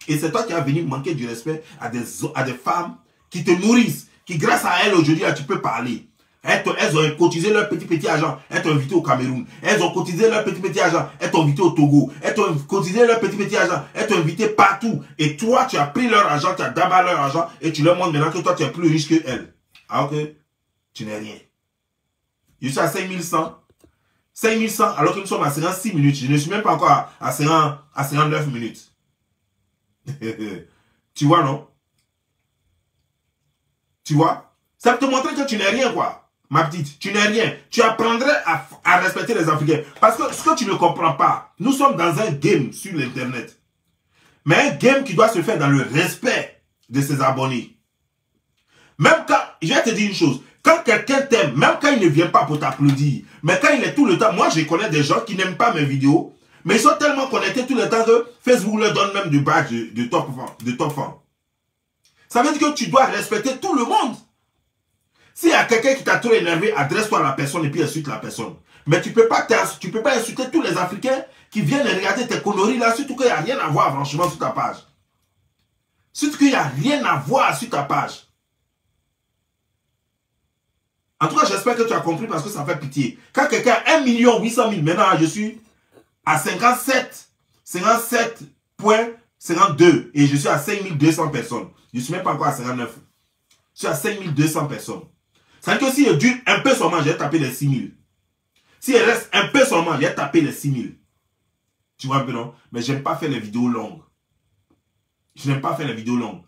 Et c'est toi qui as venu manquer du respect à des femmes qui te nourrissent, qui grâce à elles aujourd'hui, tu peux parler. Elles ont cotisé leur petit argent, elles t'ont invité au Cameroun. Elles ont cotisé leur petit argent, elles t'ont invité au Togo. Elles ont cotisé leur petit argent, elles t'ont invité partout. Et toi, tu as pris leur argent, tu as dabat leur argent et tu leur montres maintenant que toi, tu es plus riche qu'elles. Alors que tu n'es rien. Je suis à 5100. 5100 alors que nous sommes à 56 minutes. Je ne suis même pas encore à 59 minutes. Tu vois, non? Tu vois? Ça peut te montrer que tu n'es rien, quoi. Ma petite, tu n'es rien. Tu apprendrais à respecter les Africains. Parce que ce que tu ne comprends pas, nous sommes dans un game sur l'Internet. Mais un game qui doit se faire dans le respect de ses abonnés. Même quand, je vais te dire une chose, quand quelqu'un t'aime, même quand il ne vient pas pour t'applaudir, mais quand il est tout le temps, moi je connais des gens qui n'aiment pas mes vidéos, mais ils sont tellement connectés tout le temps que Facebook leur donne même du badge de top fan. Ça veut dire que tu dois respecter tout le monde. S'il y a quelqu'un qui t'a trop énervé, adresse-toi à la personne et puis insulte la personne. Mais tu peux pas insulter tous les Africains qui viennent regarder tes conneries là, surtout qu'il n'y a rien à voir franchement sur ta page. Surtout qu'il n'y a rien à voir sur ta page. En tout cas, j'espère que tu as compris parce que ça fait pitié. Quand quelqu'un a 1 800 000, maintenant je suis à 57,52 et je suis à 5200 personnes. Je ne suis même pas encore à 59. Je suis à 5200 personnes. Ça veut dire que si je dure un peu seulement, j'ai tapé les 6000. Si il reste un peu seulement, j'ai tapé les 6000. Tu vois un peu, non? Mais je n'aime pas faire les vidéos longues. Je n'aime pas faire les vidéos longues.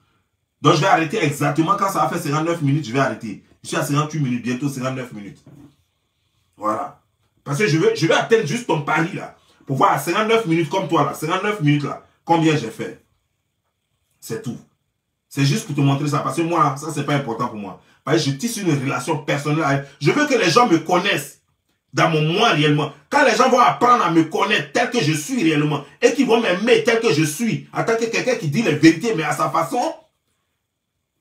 Donc je vais arrêter exactement quand ça va faire 59 minutes, je vais arrêter. Je suis à 58 minutes, bientôt 59 minutes. Voilà. Parce que je veux atteindre juste ton pari là. Pour voir à 59 minutes comme toi là, 59 minutes là, combien j'ai fait. C'est tout. C'est juste pour te montrer ça. Parce que moi, ça c'est pas important pour moi. Parce que je tisse une relation personnelle avec. Je veux que les gens me connaissent dans mon moi réellement. Quand les gens vont apprendre à me connaître tel que je suis réellement et qu'ils vont m'aimer tel que je suis, en tant que quelqu'un qui dit les vérités mais à sa façon,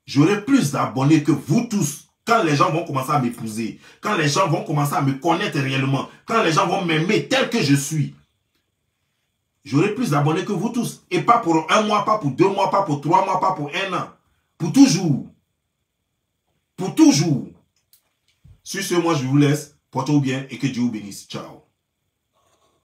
j'aurai plus d'abonnés que vous tous. Quand les gens vont commencer à m'épouser, quand les gens vont commencer à me connaître réellement, quand les gens vont m'aimer tel que je suis, j'aurai plus d'abonnés que vous tous. Et pas pour 1 mois, pas pour 2 mois, pas pour 3 mois, pas pour 1 an. Pour toujours. Pour toujours. Sur ce, moi, je vous laisse. Portez-vous bien et que Dieu vous bénisse. Ciao.